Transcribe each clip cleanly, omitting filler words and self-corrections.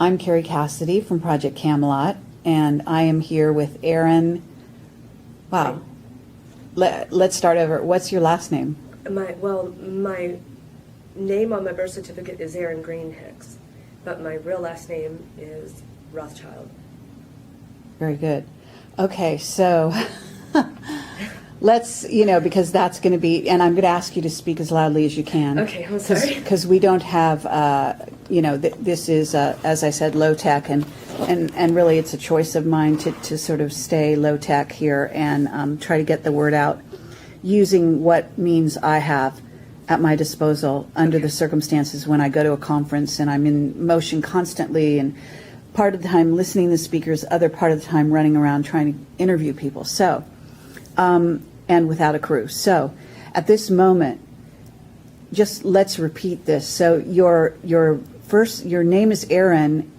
I'm Carrie Cassidy from Project Camelot, and I am here with Aaron. Wow. Let's start over. What's your last name? My name on my birth certificate is Aaron Green Hicks, but my real last name is Rothschild. Very good. Okay, so let's, because that's going to be, and I'm going to ask you to speak as loudly as you can. Okay, I'm sorry. Because we don't have, this is, as I said, low tech, and really it's a choice of mine to sort of stay low tech here and try to get the word out using what means I have at my disposal under the circumstances when I go to a conference and I'm in motion constantly, and part of the time listening to the speakers, other part of the time running around trying to interview people. So, and without a crew. So, at this moment, just let's repeat this. So, your name is Aaron.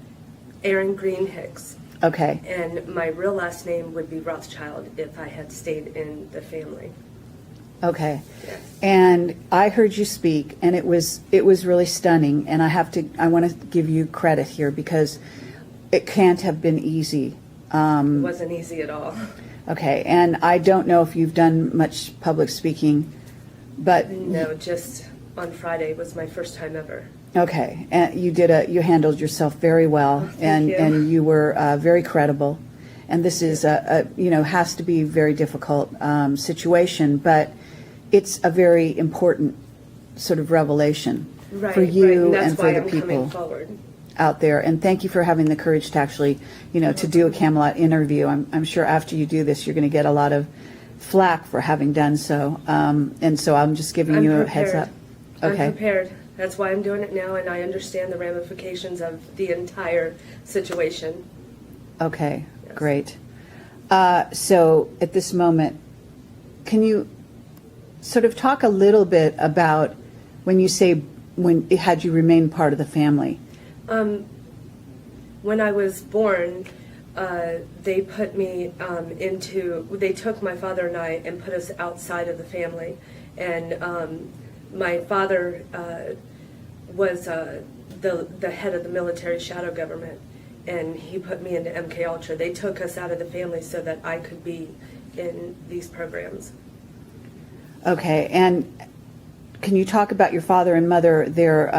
Aaron Green Hicks. Okay. And my real last name would be Rothschild if I had stayed in the family. Okay. Yes. And I heard you speak, and it was really stunning, and I want to give you credit here because it can't have been easy. It wasn't easy at all. Okay, and I don't know if you've done much public speaking, but No, just on Friday was my first time ever. okay, and you handled yourself very well, Thank you. and you were very credible, and this is has to be a very difficult situation, but it's a very important sort of revelation for you and for the people out there. And thank you for having the courage to actually, to do a Camelot interview. I'm sure after you do this, you're going to get a lot of flack for having done so. And so I'm just giving you a heads up. Okay. I'm prepared. That's why I'm doing it now, and I understand the ramifications of the entire situation. Okay, Yes. great. So at this moment, can you sort of talk a little bit about when you say had you remained part of the family? When I was born, they put me they took my father and I and put us outside of the family. And my father was the head of the military shadow government, and he put me into MK Ultra. They took us out of the family so that I could be in these programs. Okay, and can you talk about your father and mother? Their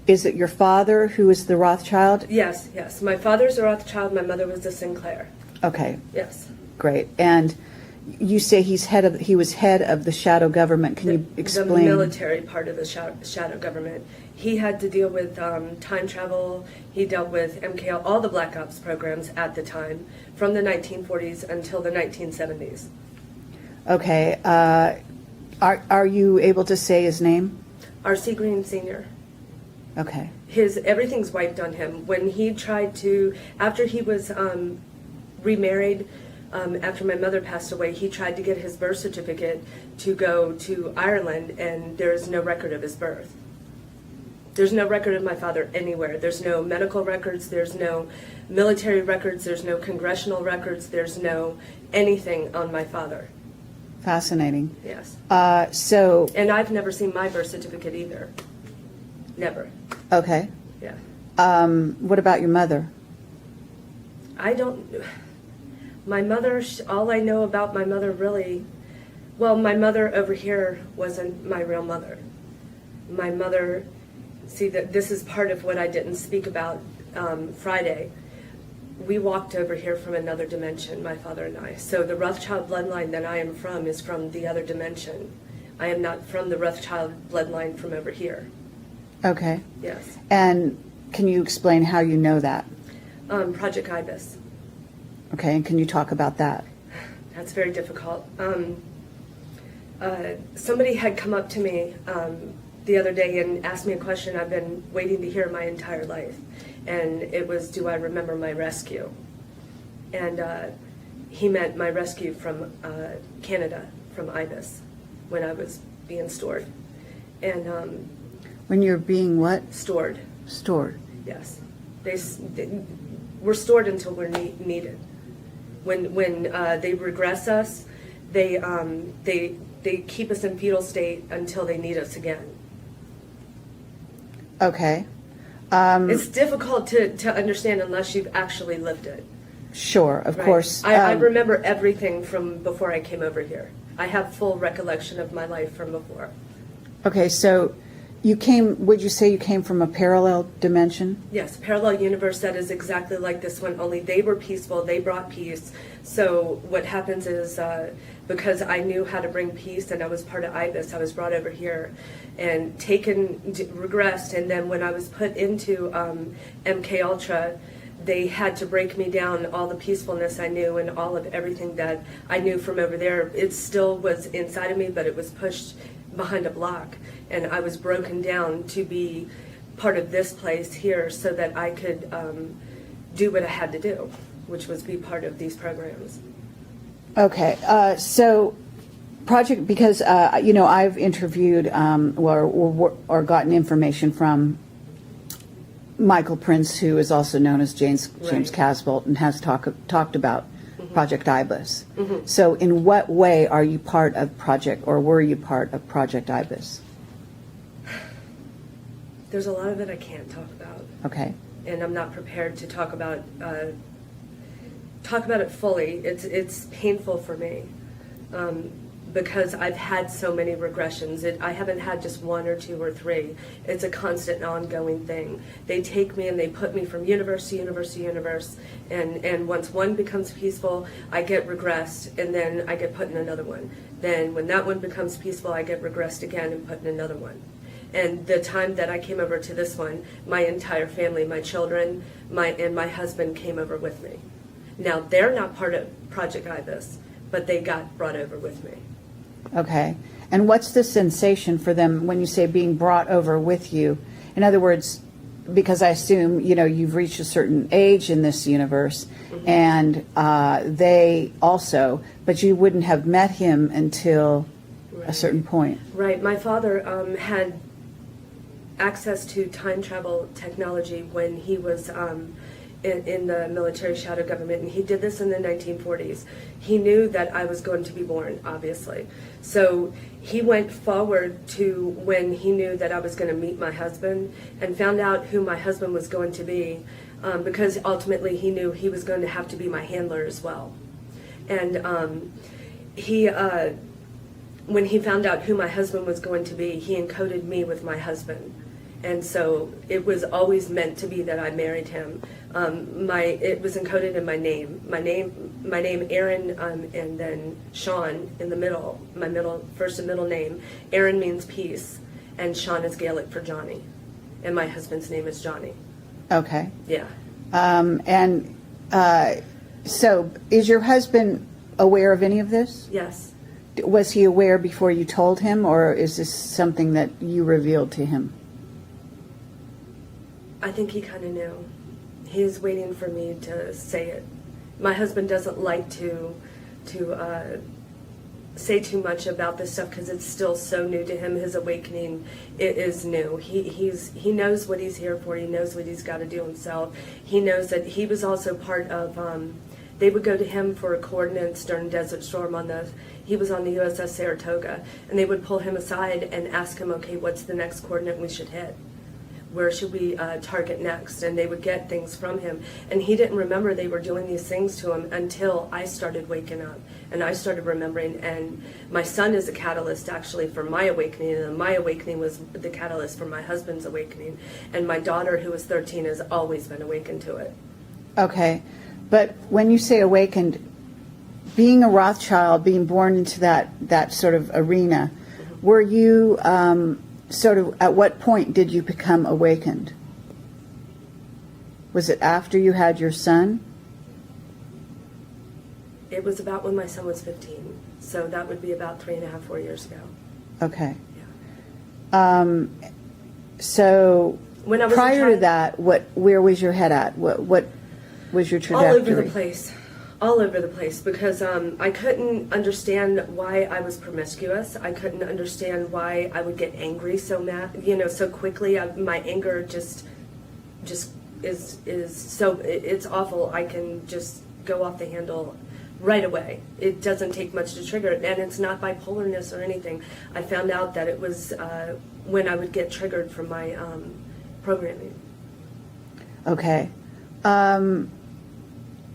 is it your father who is the Rothschild? Yes. My father's a Rothschild. My mother was a Sinclair. Okay. Yes. Great. And you say he was head of the shadow government. Can you explain? The military part of the shadow government. He had to deal with time travel. He dealt with MK, all the Black Ops programs at the time, from the 1940s until the 1970s. Okay. Are you able to say his name? R.C. Green Sr. Okay. Everything's wiped on him. When he tried to, after he was remarried, after my mother passed away, he tried to get his birth certificate to go to Ireland, and there is no record of his birth. There's no record of my father anywhere. There's no medical records, there's no military records, there's no congressional records, there's no anything on my father. Fascinating. Yes. And I've never seen my birth certificate either. Never. Okay. Yeah. What about your mother? I don't. My mother, all I know about my mother really, well, my mother over here wasn't my real mother. My mother, see, this is part of what I didn't speak about Friday. We walked over here from another dimension, my father and I. So the Rothschild bloodline that I am from is from the other dimension. I am not from the Rothschild bloodline from over here. Okay. Yes. And can you explain how you know that? Project Ibis. Okay, and can you talk about that? That's very difficult. Somebody had come up to me the other day and asked me a question I've been waiting to hear my entire life. And it was, do I remember my rescue? And he meant my rescue from Canada, from Ibis, when I was being stored. And when you're being what? Stored. Stored. Yes. We're stored until we're needed. When they regress us, they keep us in fetal state until they need us again. Okay. It's difficult to understand unless you've actually lived it. Sure, of Right. course. I remember everything from before I came over here. I have full recollection of my life from before. Okay, so would you say you came from a parallel dimension? Yes, parallel universe that is exactly like this one, only they were peaceful, they brought peace. So what happens is, because I knew how to bring peace and I was part of IBIS, I was brought over here and regressed, and then when I was put into MK Ultra, they had to break me down, all the peacefulness I knew and all of everything that I knew from over there. It still was inside of me, but it was pushed behind a block, and I was broken down to be part of this place here so that I could do what I had to do, which was be part of these programs. Okay, so because I've interviewed or gotten information from Michael Prince, who is also known as James Casbolt, and has talked about Project IBIS. So in what way are you part of were you part of Project IBIS? There's a lot of it I can't talk about. Okay. And I'm not prepared to talk about it fully. It's painful for me because I've had so many regressions. I haven't had just one or two or three. It's a constant, ongoing thing. They take me and they put me from universe to universe to universe, and once one becomes peaceful, I get regressed, and then I get put in another one. Then when that one becomes peaceful, I get regressed again and put in another one. And the time that I came over to this one, my entire family, my children, and my husband came over with me. Now, they're not part of Project IBIS, but they got brought over with me. Okay. And what's the sensation for them when you say being brought over with you? In other words, because I assume, you've reached a certain age in this universe, and they also, but you wouldn't have met him until a certain point. Right. My father had access to time travel technology when he was in the military shadow government, and he did this in the 1940s. He knew that I was going to be born, obviously. So he went forward to when he knew that I was going to meet my husband and found out who my husband was going to be, because ultimately he knew he was going to have to be my handler as well. And when he found out who my husband was going to be, he encoded me with my husband. And so it was always meant to be that I married him. It was encoded in my name Aaron, and then Sean in the middle. My first and middle name. Aaron means peace, and Sean is Gaelic for Johnny, and my husband's name is Johnny. Okay. Yeah. So is your husband aware of any of this? Yes. Was he aware before you told him, or is this something that you revealed to him? I think he kind of knew. He was waiting for me to say it. My husband doesn't like to say too much about this stuff because it's still so new to him. His awakening, it is new. He knows what he's here for. He knows what he's got to do himself. He knows that he was also part of. They would go to him for coordinates during Desert Storm he was on the USS Saratoga, and they would pull him aside and ask him, okay, what's the next coordinate we should hit? Where should we target next? And they would get things from him. And he didn't remember they were doing these things to him until I started waking up. And I started remembering. And my son is a catalyst, actually, for my awakening. And my awakening was the catalyst for my husband's awakening. And my daughter, who was 13, has always been awakened to it. Okay. But when you say awakened, being a Rothschild, being born into that sort of arena, were you... sort of, at what point did you become awakened? Was it after you had your son? It was about when my son was 15. So that would be about 3.5, 4 years ago. Okay. Yeah. So when I was prior to that, where was your head at? What was your trajectory? All over the place. All over the place, because I couldn't understand why I was promiscuous. I couldn't understand why I would get angry so so quickly. My anger just is so, it's awful. I can just go off the handle right away. It doesn't take much to trigger it, and it's not bipolarness or anything. I found out that it was when I would get triggered from my programming. Okay. And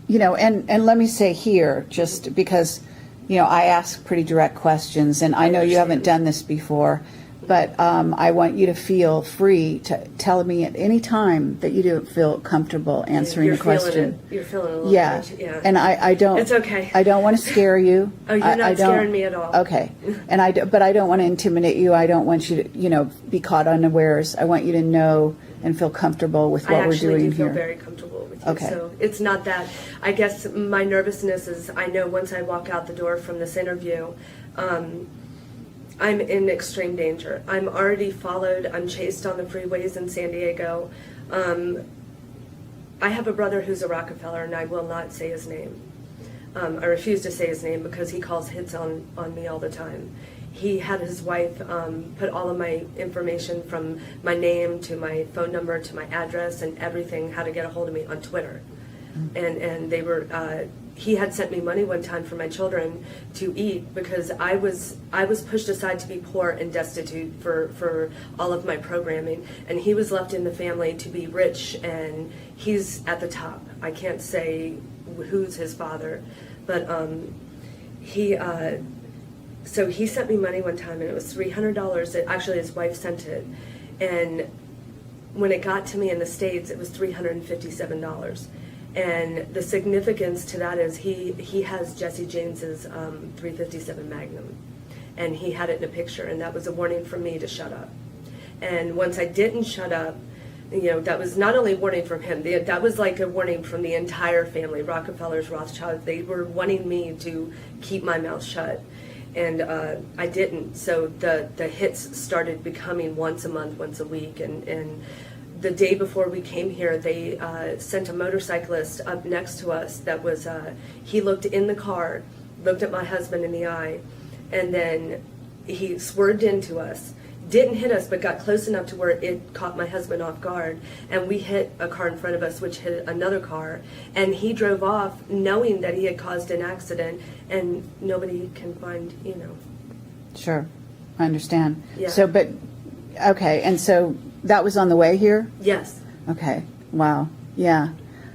let me say here, just because, I ask pretty direct questions, and I know you haven't done this before, but I want you to feel free to tell me at any time that you don't feel comfortable answering a question. You're feeling a little bit, yeah. And I don't. It's okay. I don't want to scare you. Oh, you're I not don't- scaring me at all. Okay. But I don't want to intimidate you. I don't want you to, be caught unawares. I want you to know and feel comfortable with what we're doing I actually do feel here. very comfortable with you. Okay. So it's not that. I guess my nervousness is, I know once I walk out the door from this interview, I'm in extreme danger. I'm already followed. I'm chased on the freeways in San Diego. I have a brother who's a Rockefeller, and I will not say his name. I refuse to say his name because he calls hits on me all the time. He had his wife put all of my information, from my name to my phone number to my address and everything, how to get a hold of me, on Twitter. And they were, he had sent me money one time for my children to eat because I was pushed aside to be poor and destitute for all of my programming, and he was left in the family to be rich, and he's at the top. I can't say who's his father, but so he sent me money one time, and it was $300. Actually, his wife sent it, and when it got to me in the States, it was $357. And the significance to that is he has Jesse James's 357 Magnum, and he had it in a picture, and that was a warning for me to shut up. And once I didn't shut up, that was not only a warning from him, that was like a warning from the entire family, Rockefellers, Rothschilds. They were wanting me to keep my mouth shut. And I didn't. So the hits started becoming once a month, once a week. And the day before we came here, they sent a motorcyclist up next to us that was, he looked in the car, looked at my husband in the eye, and then he swerved into us. Didn't hit us, but got close enough to where it caught my husband off guard, and we hit a car in front of us, which hit another car, and he drove off knowing that he had caused an accident, and nobody can find, Sure. I understand. Yeah. So, okay, and so that was on the way here? Yes. Okay. Wow. Yeah.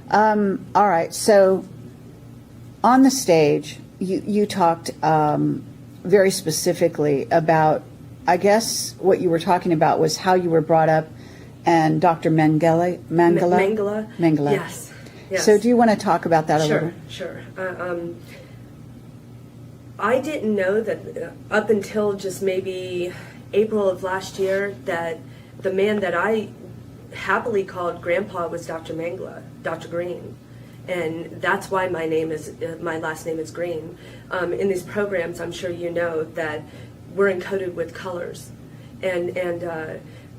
All right. So on the stage, you talked very specifically about, I guess what you were talking about was how you were brought up, and Dr. Mengele? Mengele? Mengele. Yes. Yes. So do you want to talk about that a little? Sure. I didn't know that up until just maybe April of last year that the man that I happily called Grandpa was Dr. Mengele, Dr. Green. And that's why my last name is Green. In these programs, I'm sure you know that we're encoded with colors. And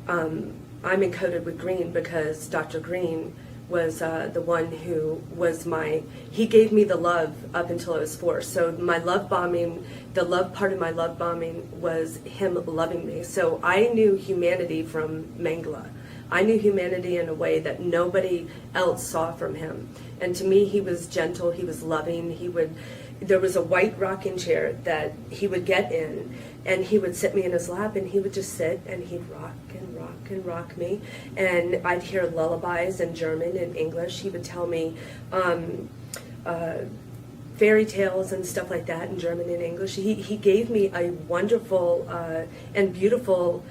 I'm encoded with green because Dr. Green was the one who was he gave me the love up until I was 4. So my love bombing, the love part of my love bombing was him loving me. So I knew humanity from Mengele. I knew humanity in a way that nobody else saw from him. And to me, he was gentle, he was loving, there was a white rocking chair that he would get in, and he would sit me in his lap, and he would just sit, and he'd rock and rock and rock me, and I'd hear lullabies in German and English. He would tell me fairy tales and stuff like that in German and English. He gave me a wonderful and beautiful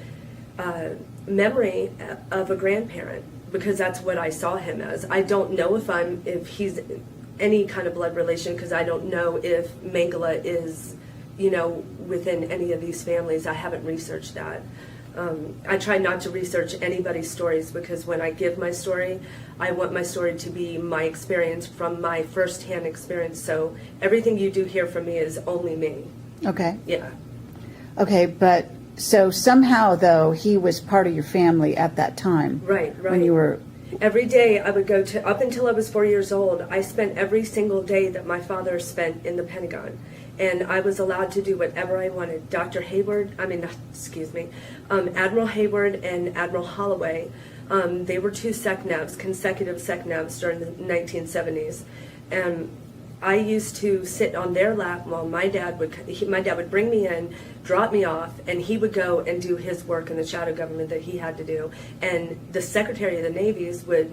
memory of a grandparent, because that's what I saw him as. I don't know if he's any kind of blood relation, because I don't know if Mengele is, within any of these families. I haven't researched that. I try not to research anybody's stories, because when I give my story, I want my story to be my experience from my firsthand experience. So everything you do hear from me is only me. Okay. Yeah. Okay, but so somehow, though, he was part of your family at that time. Right. When you were... Every day I would go to, up until I was 4 years old, I spent every single day that my father spent in the Pentagon. And I was allowed to do whatever I wanted. Admiral Hayward and Admiral Holloway, they were 2 SECNAVs, consecutive SECNAVs during the 1970s. And I used to sit on their lap while my dad would bring me in, drop me off, and he would go and do his work in the shadow government that he had to do. And the Secretary of the Navies would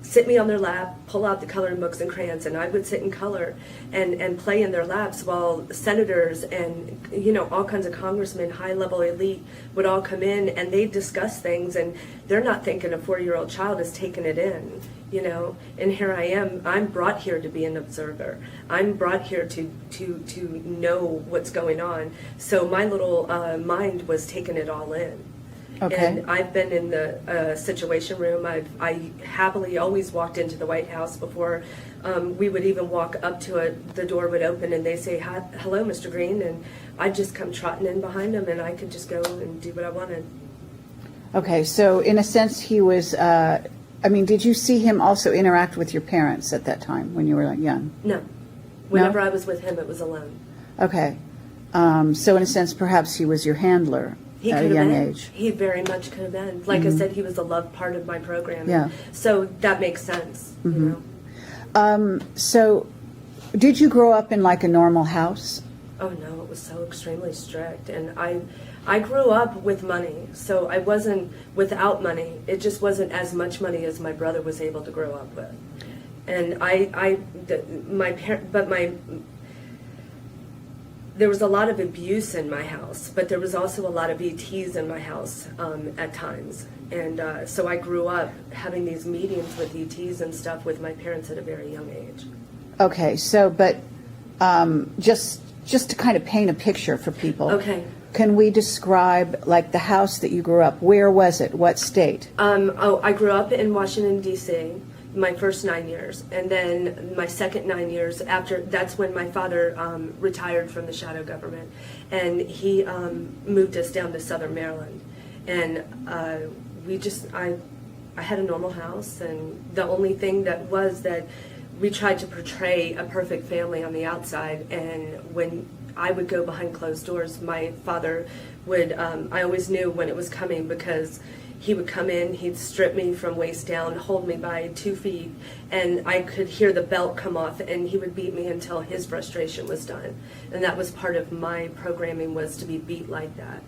sit me on their lap, pull out the coloring books and crayons, and I would sit and color and play in their laps while senators and, you know, all kinds of congressmen, high-level elite would all come in and they'd discuss things, and they're not thinking a 4-year-old child is taking it in, you know. And here I am. I'm brought here to be an observer. I'm brought here to know what's going on. So my little mind was taking it all in. Okay. And I've been in the Situation Room. I happily always walked into the White House before we would even walk up to it. The door would open and they say, "Hi, hello, Mr. Green," and I'd just come trotting in behind them, and I could just go and do what I wanted. Okay, so in a sense, he was, I mean, did you see him also interact with your parents at that time when you were young? No. Whenever I was with him, it was alone. Okay. So in a sense, perhaps he was your handler He at could a have young been. age. He very much could have been. Like I said, he was a loved part of my program. Yeah. So that makes sense, you know. So did you grow up in like a normal house? Oh no, it was so extremely strict, and I grew up with money, so I wasn't without money. It just wasn't as much money as my brother was able to grow up with, and there was a lot of abuse in my house, but there was also a lot of ETs in my house at times, and so I grew up having these meetings with ETs and stuff with my parents at a very young age. Okay, so but just to kind of paint a picture for people. Okay. Can we describe like the house that you grew up? Where was it? What state? I grew up in Washington, D.C., my first 9 years. And then my second 9 years after, that's when my father retired from the shadow government. And he moved us down to Southern Maryland. And I had a normal house. And the only thing that was that we tried to portray a perfect family on the outside. And when I would go behind closed doors, my father would, I always knew when it was coming because he would come in, he'd strip me from waist down, hold me by 2 feet, and I could hear the belt come off, and he would beat me until his frustration was done. And that was part of my programming, was to be beat like that.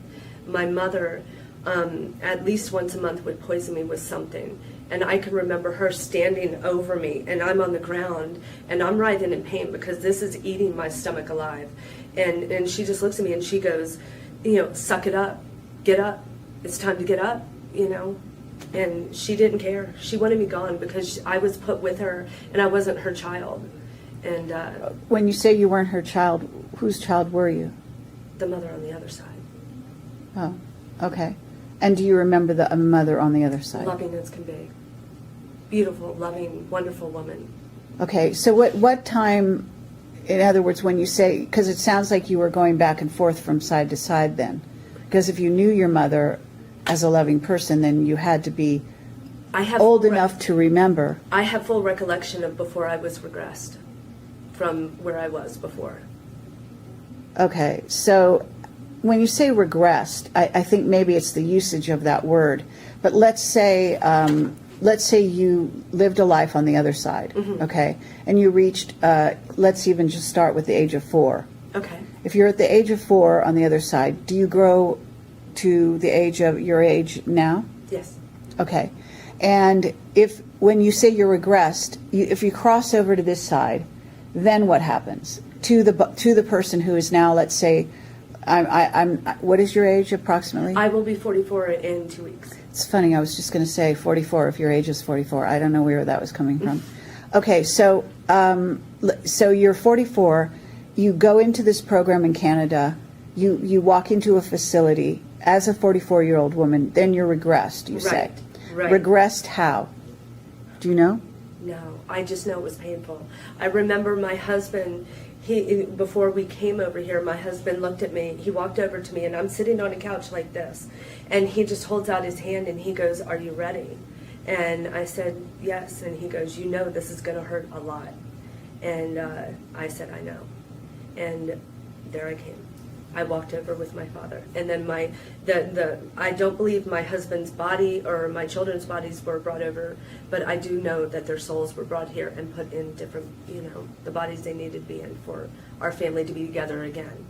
My mother, at least once a month, would poison me with something. And I can remember her standing over me, and I'm on the ground, and I'm writhing in pain because this is eating my stomach alive. And she just looks at me and she goes, you know, suck it up, get up, it's time to get up, you know. And she didn't care. She wanted me gone because I was put with her, and I wasn't her child. And When you say you weren't her child, whose child were you? the mother on the other side, Oh, okay. And do you remember the mother on the other side? loving as can be. Beautiful, loving, wonderful woman. Okay, so what time, in other words, when you say, because it sounds like you were going back and forth from side to side then, because if you knew your mother as a loving person, then you had to be I have old full enough to remember. I have full recollection of before I was regressed from where I was before. Okay, so when you say regressed, I think maybe it's the usage of that word, but let's say you lived a life on the other side, okay, and you reached, let's even just start with the age of 4. Okay. If you're at the age of 4 on the other side, do you grow to the age of your age now? Yes. Okay. And when you say you're regressed, if you cross over to this side, then what happens to the person who is now, let's say, what is your age approximately? I will be 44 in 2 weeks. It's funny, I was just going to say 44 if your age is 44. I don't know where that was coming from. Okay, so you're 44, you go into this program in Canada, you walk into a facility as a 44-year-old woman, then you're regressed, you say. Right. Regressed how? Do you know? No, I just know it was painful. I remember my husband, before we came over here, my husband looked at me, he walked over to me, and I'm sitting on a couch like this, and he just holds out his hand and he goes, "Are you ready?" And I said, "Yes," and he goes, "You know this is going to hurt a lot." And I said, "I know." And there I came. I walked over with my father, and then I don't believe my husband's body or my children's bodies were brought over, but I do know that their souls were brought here and put in different, the bodies they needed to be in for our family to be together again.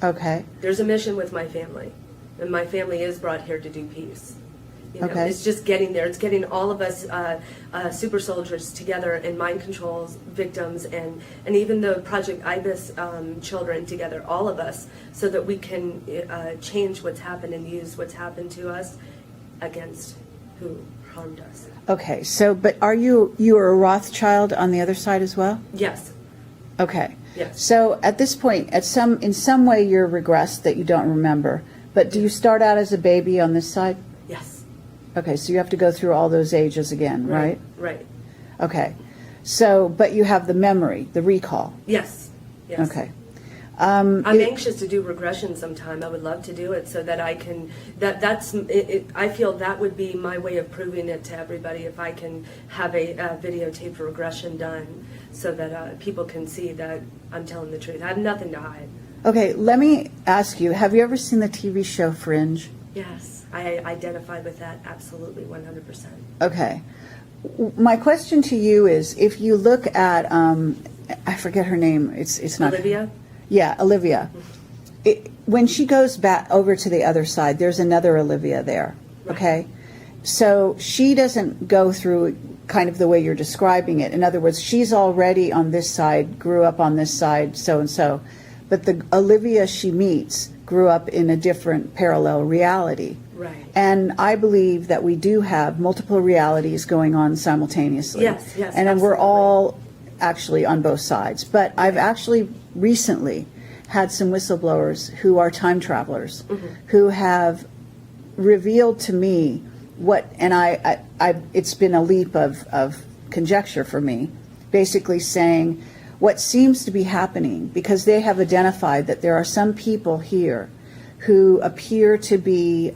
Okay. There's a mission with my family, and my family is brought here to do peace. You know, Okay. it's just getting there. It's getting all of us super soldiers together, and mind controls victims, and even the Project IBIS children together, all of us, so that we can change what's happened and use what's happened to us against who harmed us. Okay, so, but are you are a Rothschild on the other side as well? Yes. Okay. Yes. So at this point, in some way you're regressed that you don't remember, but do you start out as a baby on this side? Yes. Okay, so you have to go through all those ages again, right? Right. Okay. So, but you have the memory, the recall. Yes. Yes. Okay. I'm anxious to do regression sometime. I would love to do it so that I can. I feel that would be my way of proving it to everybody if I can have a videotaped regression done, so that people can see that I'm telling the truth. I have nothing to hide. Okay, let me ask you, have you ever seen the TV show Fringe? Yes, I identify with that absolutely 100%. Okay. My question to you is, if you look at, I forget her name, it's not... Olivia? Yeah, Olivia. When she goes back over to the other side, there's another Olivia there, okay? So she doesn't go through kind of the way you're describing it. In other words, she's already on this side, grew up on this side, so-and-so. But the Olivia she meets grew up in a different parallel reality. Right. And I believe that we do have multiple realities going on simultaneously. Yes, yes, and absolutely. we're all actually on both sides. But I've actually recently had some whistleblowers who are time travelers, who have revealed to me what, and I it's been a leap of conjecture for me, basically saying what seems to be happening, because they have identified that there are some people here who appear to be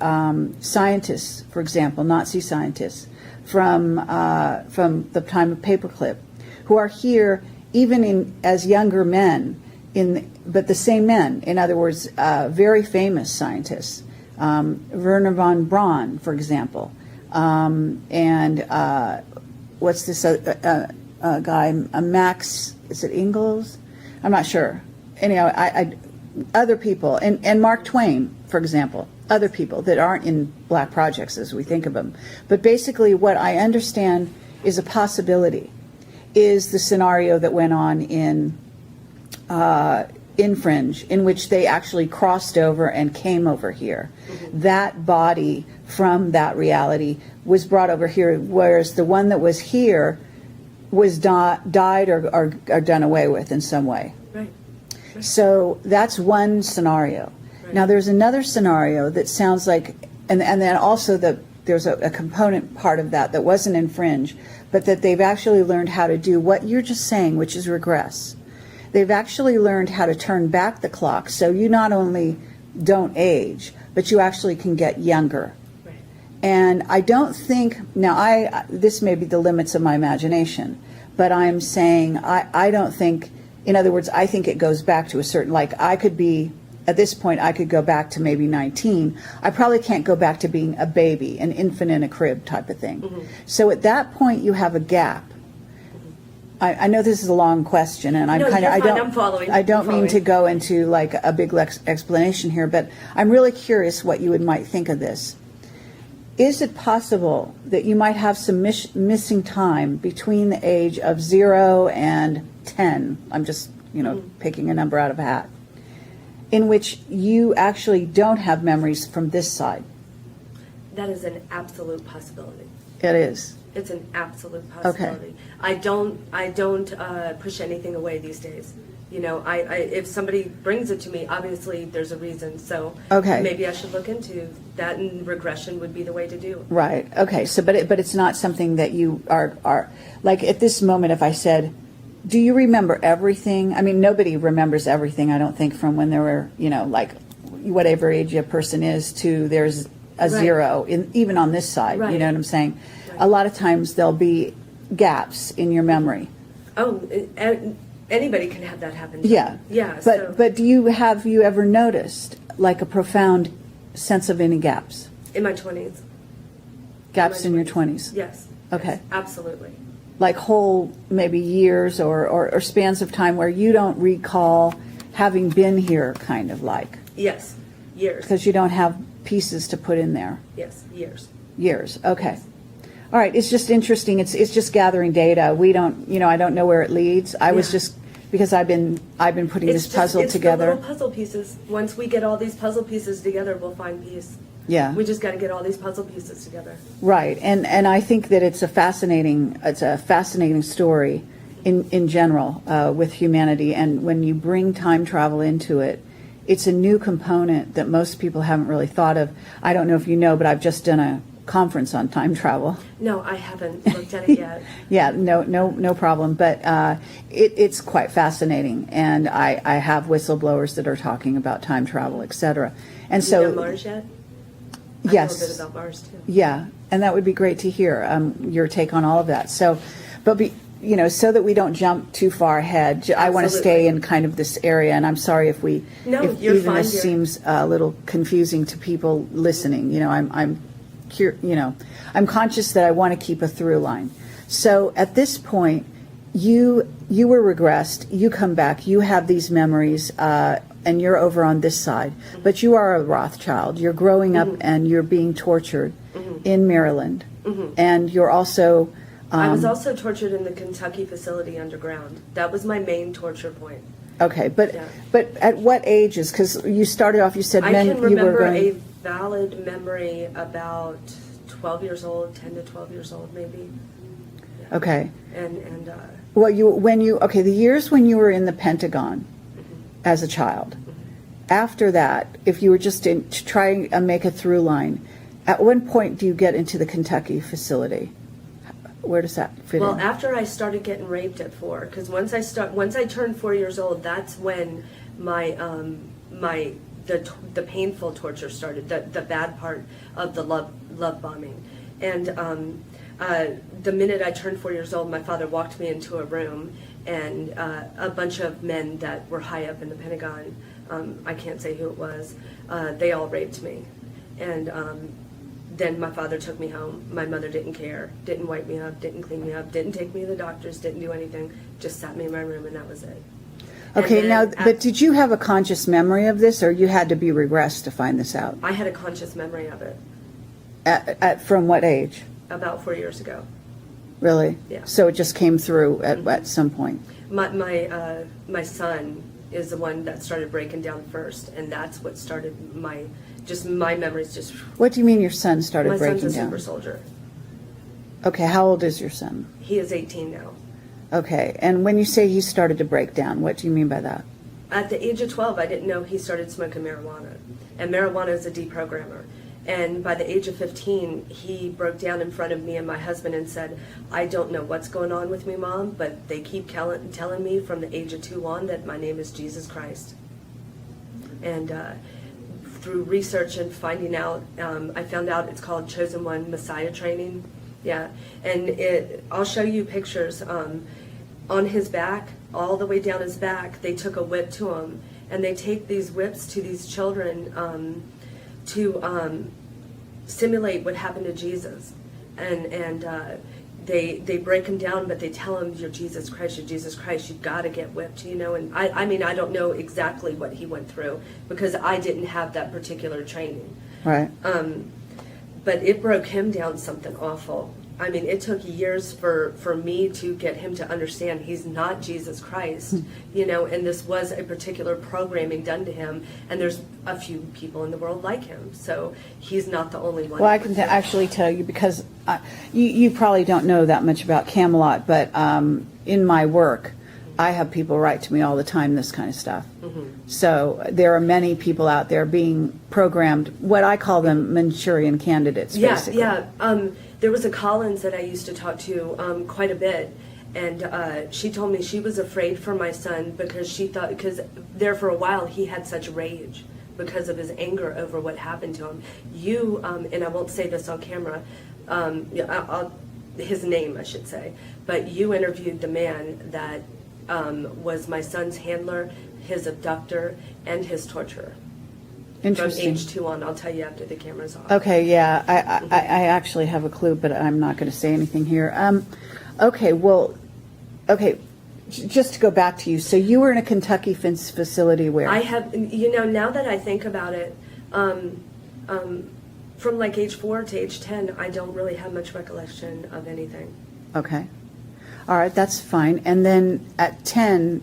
scientists, for example, Nazi scientists from the time of Paperclip, who are here even as younger men, but the same men. In other words, very famous scientists, Werner von Braun, for example, and what's this guy, Max? Is it Ingalls? I'm not sure. Anyhow, I other people, and Mark Twain, for example, other people that aren't in black projects as we think of them. But basically what I understand is a possibility is the scenario that went on in Fringe, in which they actually crossed over and came over here. That body from that reality was brought over here, whereas the one that was here was died or done away with in some way. Right. So that's one scenario. Right. Now there's another scenario that sounds like, and then also there's a component part of that wasn't in Fringe, but that they've actually learned how to do what you're just saying, which is regress. They've actually learned how to turn back the clock, so you not only don't age, but you actually can get younger. Right. And I don't think, now this may be the limits of my imagination, but I'm saying I don't think, in other words, I think it goes back to a certain, like I could be, at this point I could go back to maybe 19. I probably can't go back to being a baby, an infant in a crib type of thing. So at that point you have a gap. I know this is a long question, and I'm No, kind of, you're fine. I'm following. I don't I'm mean to following. go into like a big explanation here, but I'm really curious what you might think of this. Is it possible that you might have some missing time between the age of 0 and 10? I'm just, picking a number out of a hat, in which you actually don't have memories from this side. That is an absolute possibility. It is. It's an absolute possibility. I don't push anything away these days. If somebody brings it to me, obviously there's a reason. So maybe I should look into that, and regression would be the way to do it. Right. Okay. So, but it's not something that you are like at this moment. If I said, "Do you remember everything?" I mean, nobody remembers everything. I don't think from when there were, like whatever age a person is to there's a zero even on this side. Right. You know what I'm saying? A lot of times there'll be gaps in your memory. Oh, anybody can have that happen. Yeah. Yeah. But have you ever noticed like a profound sense of any gaps? In my 20s. Gaps in your 20s? Yes. Okay. Yes, absolutely. Like whole maybe years or spans of time where you don't recall having been here, kind of like. Yes. Years. Because you don't have pieces to put in there. Yes. Years. Years, okay. All right, it's just interesting. It's just gathering data. We don't, I don't know where it leads. I was just, because I've been putting this puzzle together. It's the little puzzle pieces. Once we get all these puzzle pieces together, we'll find peace. Yeah. We just got to get all these puzzle pieces together. Right, and I think that it's a fascinating story in general with humanity, and when you bring time travel into it, it's a new component that most people haven't really thought of. I don't know if you know, but I've just done a conference on time travel. No, I haven't looked at it yet. Yeah, no problem. But it's quite fascinating, and I have whistleblowers that are talking about time travel, etc. And Do so, you know Mars yet? yes, I know a bit about Mars too. yeah, and that would be great to hear your take on all of that. So, but so that we don't jump too far ahead, I want to stay in kind of this area, and I'm sorry if you're even fine, this dear. seems a little confusing to people listening. I'm conscious that I want to keep a through line. So at this point, you were regressed. You come back. You have these memories, and you're over on this side. Mm-hmm. But you are a Rothschild. You're growing up, and you're being tortured in Maryland, and you're also. I was also tortured in the Kentucky facility underground. That was my main torture point. Okay, but Yeah. but at what ages? Because you started off. You said I men. can You were remember going. a valid memory about 12 years old, 10 to 12 years old maybe. Yeah. Okay. And Well, the years when you were in the Pentagon as a child. After that, if you were just to try and make a through line, at what point do you get into the Kentucky facility? Where does that fit well, in? after I started getting raped at 4, because once I turned 4 years old, that's when my the painful torture started, the bad part of the love bombing, and the minute I turned 4 years old, my father walked me into a room, and a bunch of men that were high up in the Pentagon, I can't say who it was, they all raped me, and then my father took me home. My mother didn't care, didn't wipe me up, didn't clean me up, didn't take me to the doctors, didn't do anything, just sat me in my room, and that was it. Okay, And now, then but did you have a conscious memory of this, or you had to be regressed to find this out? I had a conscious memory of it From what age? about 4 years ago. Really? Yeah. So it just came through at some point. My son is the one that started breaking down first, and that's what started my memories just. What do you mean your son started My breaking son's a down? super soldier. Okay, how old is your son? He is 18 now. Okay, and when you say he started to break down, what do you mean by that? At the age of 12, I didn't know he started smoking marijuana, and marijuana is a deprogrammer. And by the age of 15, he broke down in front of me and my husband and said, "I don't know what's going on with me, Mom, but they keep telling me from the age of 2 on that my name is Jesus Christ." And through research and finding out, I found out it's called Chosen One Messiah Training. Yeah, and I'll show you pictures. On his back, all the way down his back, they took a whip to him, and they take these whips to these children to simulate what happened to Jesus, and they break him down, but they tell him, "You're Jesus Christ, you're Jesus Christ, you've got to get whipped," And I mean, I don't know exactly what he went through because I didn't have that particular training. Right. But it broke him down something awful. I mean, it took years for me to get him to understand he's not Jesus Christ, and this was a particular programming done to him, and there's a few people in the world like him, so he's not the only one. Well, I can actually tell you because you probably don't know that much about Camelot, but in my work, I have people write to me all the time this kind of stuff. Mm-hmm. So there are many people out there being programmed, what I call them Manchurian candidates, basically. Yeah. There was a Collins that I used to talk to quite a bit, and she told me she was afraid for my son because she thought, because there for a while he had such rage because of his anger over what happened to him. You, and I won't say this on camera, his name I should say, but you interviewed the man that was my son's handler, his abductor, and his torturer. Interesting. From age 2 on, I'll tell you after the camera's off. Okay, yeah, I actually have a clue, but I'm not going to say anything here. Okay, just to go back to you, so you were in a Kentucky facility where? I have, now that I think about it, From like age 4 to age 10, I don't really have much recollection of anything. Okay. All right, that's fine. And then at 10,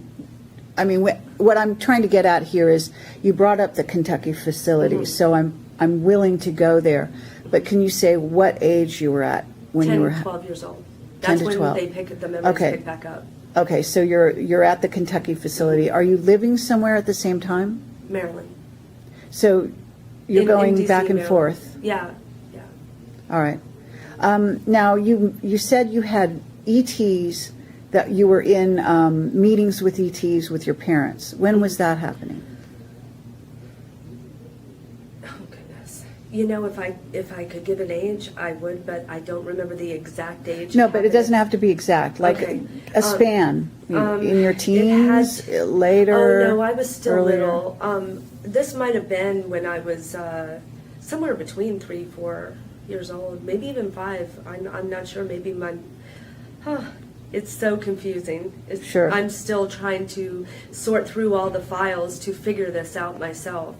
I mean, what I'm trying to get at here is you brought up the Kentucky facility, so I'm willing to go there. But can you say what age you were at when 10, you were 12 years old. 10 That's to when 12. they the memories Okay. pick back up. Okay, so you're at the Kentucky facility. Are you living somewhere at the same time? Maryland. So you're In going DC, back and Maryland. forth. Yeah, yeah. All right. Now you said you had ETs, that you were in meetings with ETs with your parents. When was that happening? Oh goodness. You know, if I could give an age, I would, but I don't remember the exact age. No, but it doesn't have to be exact. Like Okay. a span in your it teens, had- later. Oh no, I was still earlier? little. This might have been when I was somewhere between 3, 4 years old, maybe even 5. I'm not sure. Maybe it's so confusing. Sure. I'm still trying to sort through all the files to figure this out myself.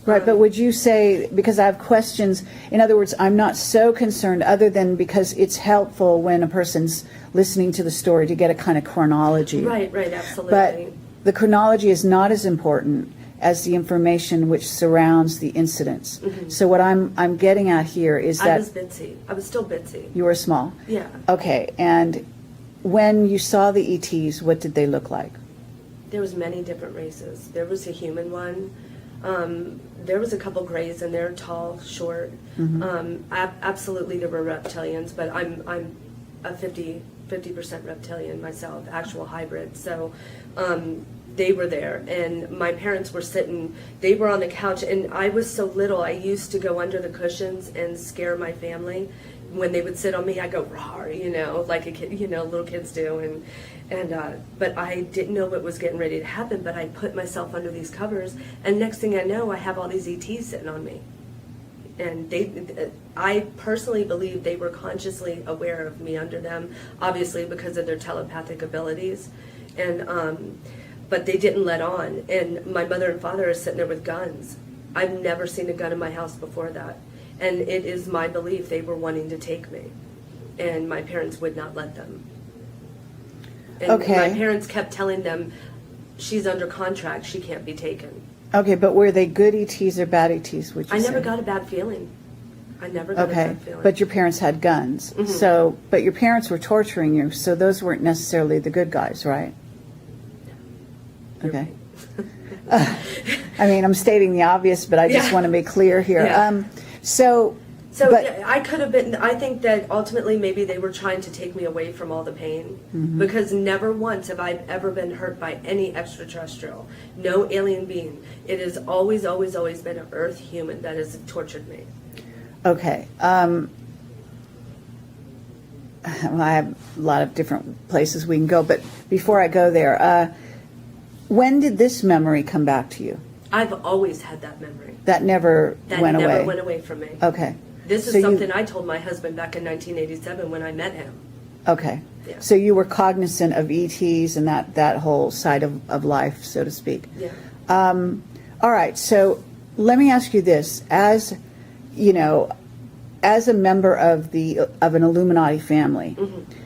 Right, but would you say, because I have questions, in other words, I'm not so concerned other than because it's helpful when a person's listening to the story to get a kind of chronology. Right, absolutely. But the chronology is not as important as the information which surrounds the incidents. So what I'm getting at here is I that was bitsy. I was still bitsy. you were small. Yeah. Okay, and when you saw the ETs, what did they look like? There was many different races. There was a human one. There was a couple grays in there, tall, short. Absolutely, there were reptilians, but I'm a 50% reptilian myself, actual hybrid. So they were there, and my parents were sitting. They were on the couch, and I was so little. I used to go under the cushions and scare my family. When they would sit on me, I go rawr, like a kid, little kids do, but I didn't know what was getting ready to happen. But I put myself under these covers, and next thing I know, I have all these ETs sitting on me, and I personally believe they were consciously aware of me under them, obviously because of their telepathic abilities, and but they didn't let on. And my mother and father are sitting there with guns. I've never seen a gun in my house before that. And it is my belief they were wanting to take me. And my parents would not let them. And Okay. my parents kept telling them, she's under contract, she can't be taken. Okay, but were they good ETs or bad ETs, would you I say? never got a bad feeling. I never got a Okay, bad feeling. but your parents had guns. So, but your parents were torturing you, so those weren't necessarily the good guys, right? Okay. I mean, I'm stating the obvious, but I just Yeah. want to be clear here. Yeah. So So I could have been, I think that ultimately maybe they were trying to take me away from all the pain, because never once have I ever been hurt by any extraterrestrial, no alien being. It has always, always, always been an earth human that has tortured me. Okay. Well, I have a lot of different places we can go, but before I go there, when did this memory come back to you? I've always had that memory. That never That went never away? went away from me. Okay. This is So you- something I told my husband back in 1987 when I met him. Okay. Yeah. So you were cognizant of ETs and that whole side of life, so to speak. Yeah. All right, so let me ask you this. As, as a member of an Illuminati family,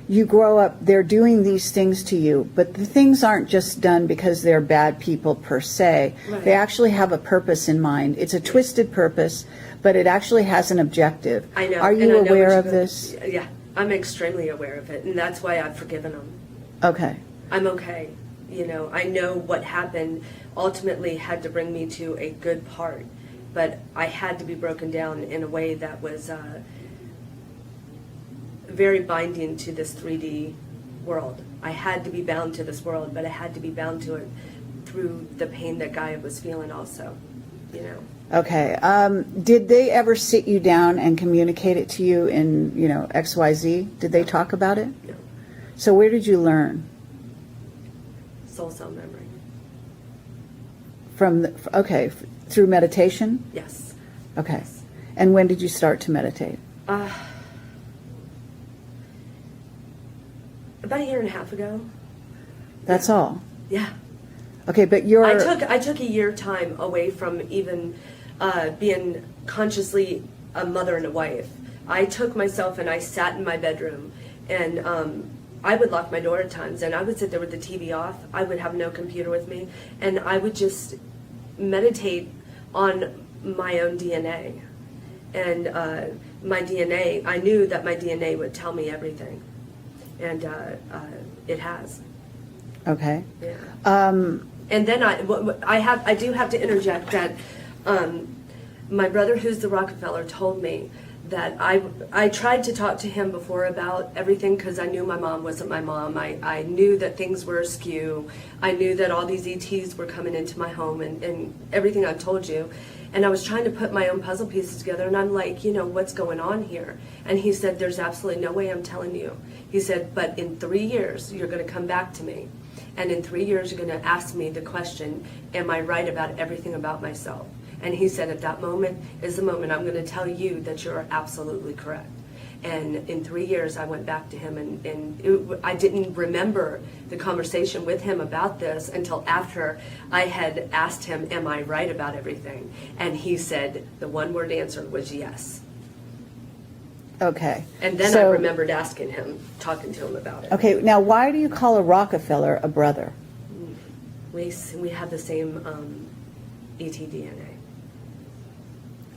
you grow up, they're doing these things to you, but the things aren't just done because they're bad people per se. Right. They actually have a purpose in mind. It's a twisted purpose, but it actually has an objective. I know. Are and you I know aware what of you- this? Yeah, I'm extremely aware of it, and that's why I've forgiven them. Okay. I'm okay. I know what happened ultimately had to bring me to a good part, but I had to be broken down in a way that was very binding to this 3D world. I had to be bound to this world, but I had to be bound to it through the pain that Gaia was feeling also, Okay. Did they ever sit you down and communicate it to you in, XYZ? Did they talk about it? No. So where did you learn? Soul cell memory. Through meditation? Yes. Okay. And when did you start to meditate? About a year and a half ago. That's all. Yeah. Okay, but you're... I took a year time away from even being consciously a mother and a wife. I took myself and I sat in my bedroom, and I would lock my door at times, and I would sit there with the TV off. I would have no computer with me, and I would just meditate on my own DNA. And my DNA, I knew that my DNA would tell me everything, and it has. Okay. Yeah. And then I do have to interject that my brother, who's the Rockefeller, told me that I tried to talk to him before about everything, because I knew my mom wasn't my mom. I knew that things were askew. I knew that all these ETs were coming into my home, and everything I've told you. And I was trying to put my own puzzle pieces together, and I'm like, what's going on here? And he said, there's absolutely no way I'm telling you. He said, but in 3 years, you're going to come back to me. And in 3 years, you're going to ask me the question, am I right about everything about myself? And he said, at that moment is the moment I'm going to tell you that you're absolutely correct. And in 3 years, I went back to him, and I didn't remember the conversation with him about this until after I had asked him, am I right about everything? And he said, the one-word answer was yes. Okay. And then I remembered asking him, talking to him about it. Okay, now why do you call a Rockefeller a brother? We have the same ET DNA.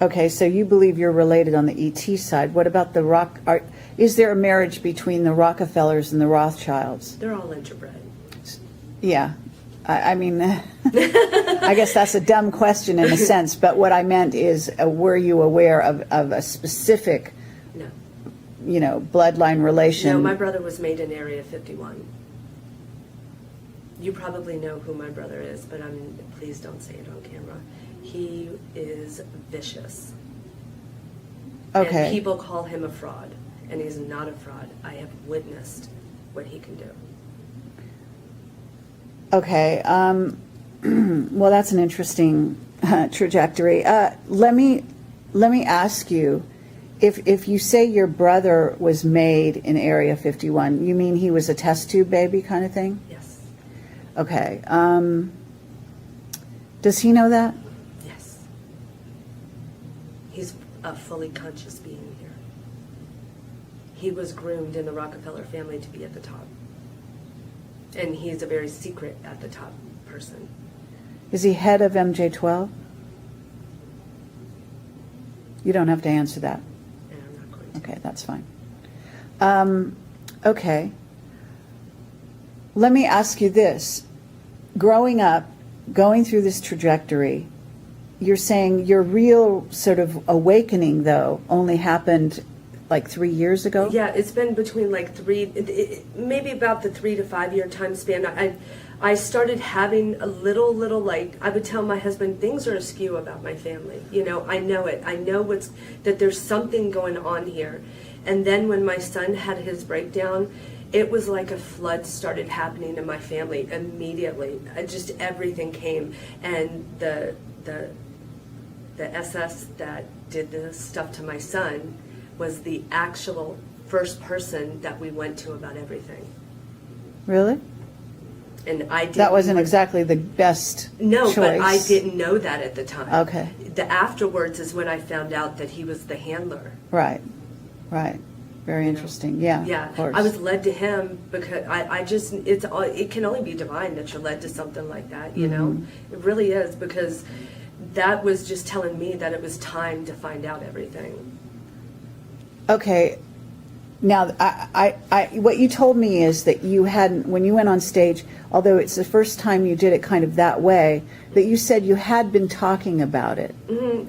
Okay, so you believe you're related on the ET side. What about the is there a marriage between the Rockefellers and the Rothschilds? They're all interbred. Yeah. I mean, I guess that's a dumb question in a sense, but what I meant is, were you aware of a specific, no, bloodline relation? No, my brother was made in Area 51. You probably know who my brother is, but please don't say it on camera. He is vicious. Okay. And people call him a fraud, and he's not a fraud. I have witnessed what he can do. Okay. Well, that's an interesting trajectory. Let me ask you, if you say your brother was made in Area 51, you mean he was a test tube baby kind of thing? Yes. Okay. Does he know that? Yes. He's a fully conscious being here. He was groomed in the Rockefeller family to be at the top. And he's a very secret at the top person. Is he head of MJ-12? You don't have to answer that. And I'm not going to. Okay, that's fine. Okay. Let me ask you this. Growing up, going through this trajectory, you're saying your real sort of awakening, though, only happened like 3 years ago? Yeah, it's been between like maybe about the 3 to 5 year time span. I started having a little like, I would tell my husband, things are askew about my family. I know it. I know that there's something going on here. And then when my son had his breakdown, it was like a flood started happening in my family immediately. Just everything came. And the SS that did the stuff to my son was the actual first person that we went to about everything. Really? And I didn't. That wasn't exactly the best choice. But I didn't know that at the time. Okay. The afterwards is when I found out that he was the handler. Right. Very interesting. Yeah. Yeah. Of course. I was led to him because it can only be divine that you're led to something like that, Mm-hmm. It really is, because that was just telling me that it was time to find out everything. Okay. Now, I what you told me is that you hadn't, when you went on stage, although it's the first time you did it kind of that way, that you said you had been talking about it.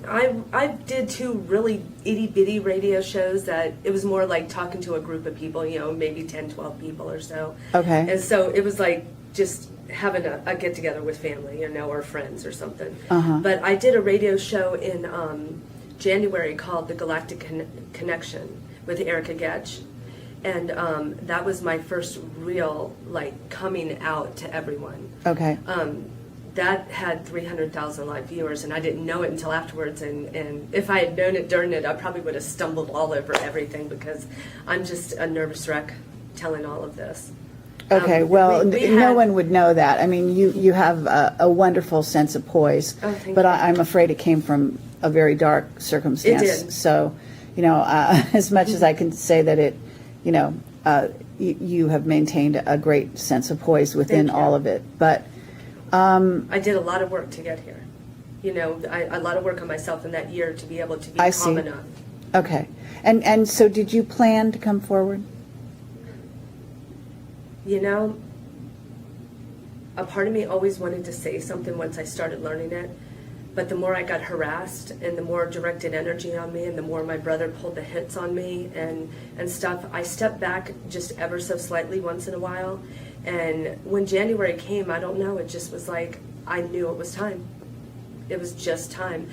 I did 2 really itty-bitty radio shows that it was more like talking to a group of people, maybe 10, 12 people or so. Okay. And so it was like just having a get-together with family, or friends or something. Uh-huh. But I did a radio show in January called The Galactic Connection with Erica Getch. And that was my first real, coming out to everyone. Okay. That had 300,000 live viewers, and I didn't know it until afterwards. And if I had known it during it, I probably would have stumbled all over everything, because I'm just a nervous wreck telling all of this. Okay, well, we no had- one would know that. I mean, you have a wonderful sense of poise, Oh, thank but you. I'm afraid it came from a very dark circumstance. It did. So, as much as I can say that it, you have maintained a great sense of poise within Thank you. all of it. But I did a lot of work to get here. A lot of work on myself in that year to be able to be I calm see. enough. okay, and so did you plan to come forward? A part of me always wanted to say something once I started learning it, but the more I got harassed and the more directed energy on me and the more my brother pulled the hits on me and stuff, I stepped back just ever so slightly once in a while. And when January came, I don't know, it just was like, I knew it was time. It was just time.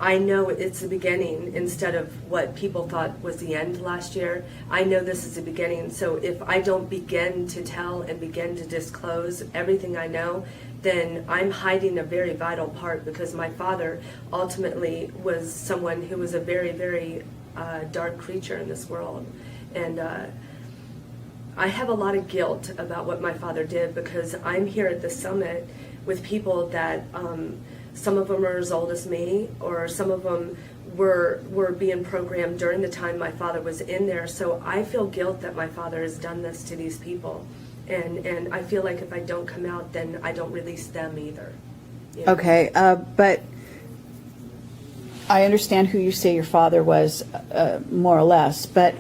I know it's the beginning instead of what people thought was the end last year. I know this is the beginning. So if I don't begin to tell and begin to disclose everything I know, then I'm hiding a very vital part, because my father ultimately was someone who was a very, very dark creature in this world. And I have a lot of guilt about what my father did, because I'm here at the summit with people that some of them are as old as me, or some of them were being programmed during the time my father was in there. So I feel guilt that my father has done this to these people. And I feel like if I don't come out, then I don't release them either. Okay, but I understand who you say your father was, more or less, but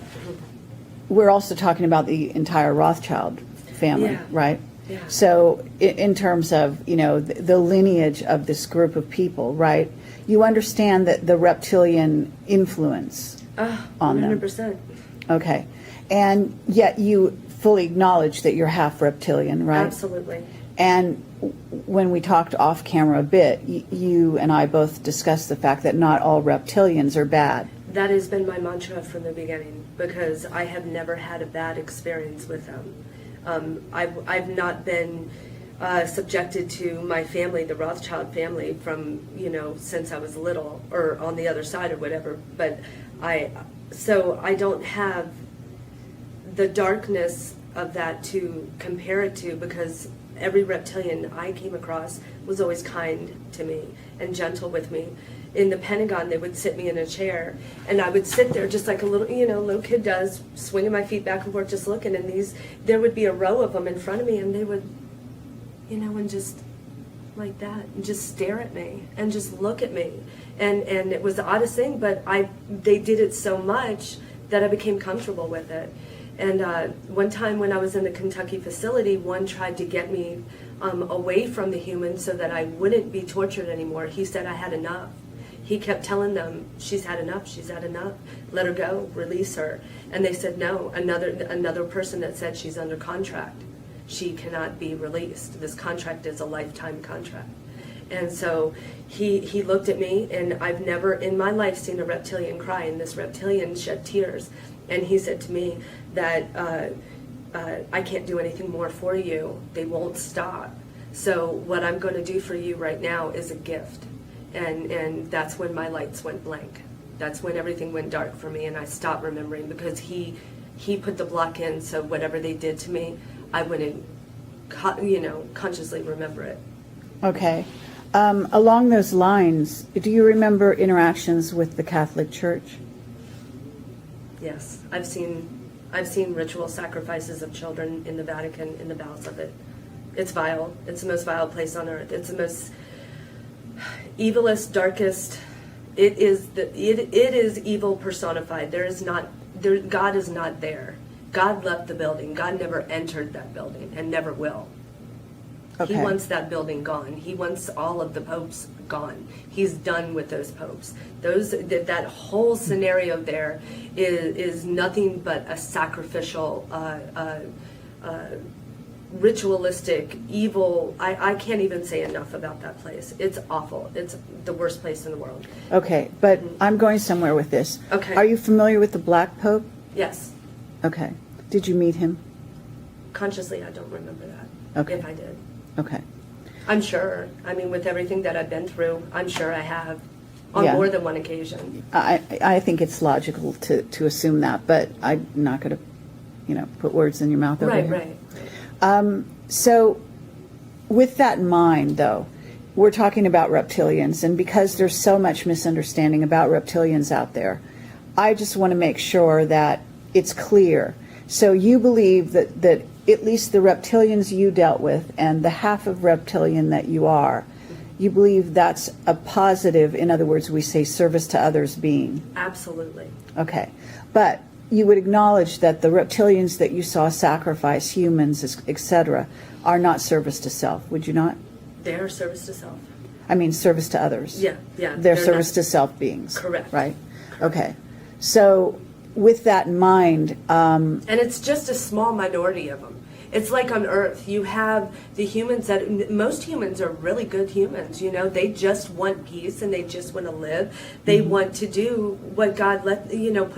we're also talking about the entire Rothschild family, Yeah. right? Yeah. So in terms of, the lineage of this group of people, right? You understand that the reptilian influence on them. 100%. Okay. And yet you fully acknowledge that you're half reptilian, right? Absolutely. And when we talked off camera a bit, you and I both discussed the fact that not all reptilians are bad. That has been my mantra from the beginning, because I have never had a bad experience with them. I've not been subjected to my family, the Rothschild family, from since I was little, or on the other side or whatever. But I don't have the darkness of that to compare it to, because every reptilian I came across was always kind to me and gentle with me. In the Pentagon, they would sit me in a chair, and I would sit there just like a little kid does, swinging my feet back and forth, just looking. And there would be a row of them in front of me, and they would, and just like that, and just stare at me and just look at me. And it was the oddest thing, but they did it so much that I became comfortable with it. And one time when I was in the Kentucky facility, one tried to get me away from the humans so that I wouldn't be tortured anymore. He said I had enough. He kept telling them, she's had enough, let her go, release her. And they said no. Another person that said she's under contract. She cannot be released. This contract is a lifetime contract. And so he looked at me, and I've never in my life seen a reptilian cry, and this reptilian shed tears. And he said to me that I can't do anything more for you. They won't stop. So what I'm going to do for you right now is a gift. And that's when my lights went blank. That's when everything went dark for me, and I stopped remembering, because he put the block in, so whatever they did to me, I wouldn't consciously remember it. Okay. Along those lines, do you remember interactions with the Catholic Church? Yes, I've seen ritual sacrifices of children in the Vatican, in the bowels of it. It's vile. It's the most vile place on earth. It's the most evilest, darkest. It is evil personified. God is not there. God left the building. God never entered that building and never will. Okay. He wants that building gone. He wants all of the popes gone. He's done with those popes. That whole scenario there is nothing but a sacrificial, ritualistic, evil. I can't even say enough about that place. It's awful. It's the worst place in the world. Okay, but I'm going somewhere with this. Okay. Are you familiar with the Black Pope? Yes. Okay. Did you meet him? Consciously, I don't remember that. Okay. If I did. Okay. I'm sure. I mean, with everything that I've been through, I'm sure I have on Yeah. more than one occasion. I think it's logical to assume that, but I'm not going to, put words in your mouth over Right, here. right. So with that in mind, though, we're talking about reptilians, and because there's so much misunderstanding about reptilians out there, I just want to make sure that it's clear. So you believe that at least the reptilians you dealt with and the half of reptilian that you are, you believe that's a positive, in other words, we say service to others being. Absolutely. Okay. But you would acknowledge that the reptilians that you saw sacrifice humans, etc., are not service to self, would you not? They are service to self. I mean, service to others. Yeah. They're service to self beings. Correct. Right? Okay. So with that in mind, And it's just a small minority of them. It's like on Earth, you have the humans that, most humans are really good humans, they just want peace and they just want to live. They want to do what God put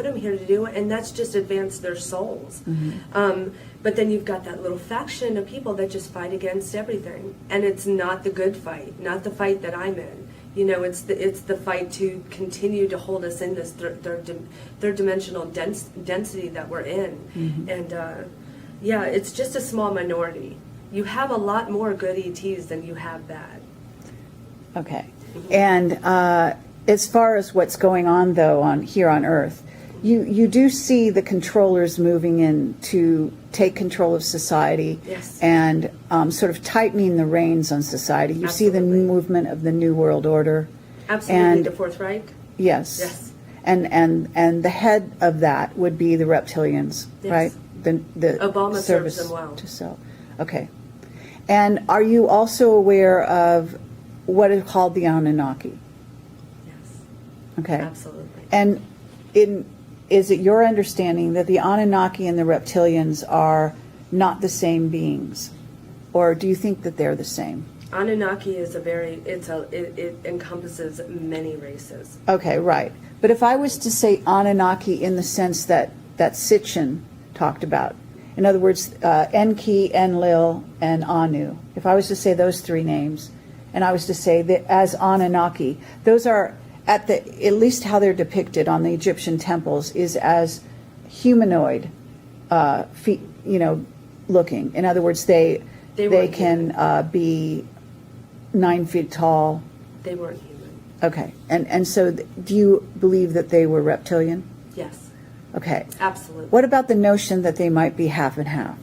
them here to do, and that's just advance their souls. But then you've got that little faction of people that just fight against everything. And it's not the good fight, not the fight that I'm in. It's the fight to continue to hold us in this third dimensional density that we're in. And yeah, it's just a small minority. You have a lot more good ETs than you have bad. okay. And as far as what's going on, though, here on Earth, you do see the controllers moving in to take control of society. Yes. And sort of tightening the reins on society. You see the Absolutely. movement of the New World Order. Absolutely, And the Fourth Reich. yes. Yes. And the head of that would be the reptilians, Yes. right? The Obama serves service them well. to self. Okay. And are you also aware of what is called the Anunnaki? Yes, Okay. absolutely. And is it your understanding that the Anunnaki and the reptilians are not the same beings? Or do you think that they're the same? Anunnaki is it encompasses many races. Okay, right. But if I was to say Anunnaki in the sense that Sitchin talked about, in other words, Enki, Enlil, and Anu, if I was to say those three names, and I was to say that as Anunnaki, those are, at least how they're depicted on the Egyptian temples, is as humanoid, looking. In other words, they weren't can be 9 feet tall. They weren't human. Okay, and so do you believe that they were reptilian? Yes, Okay. absolutely. What about the notion that they might be half and half?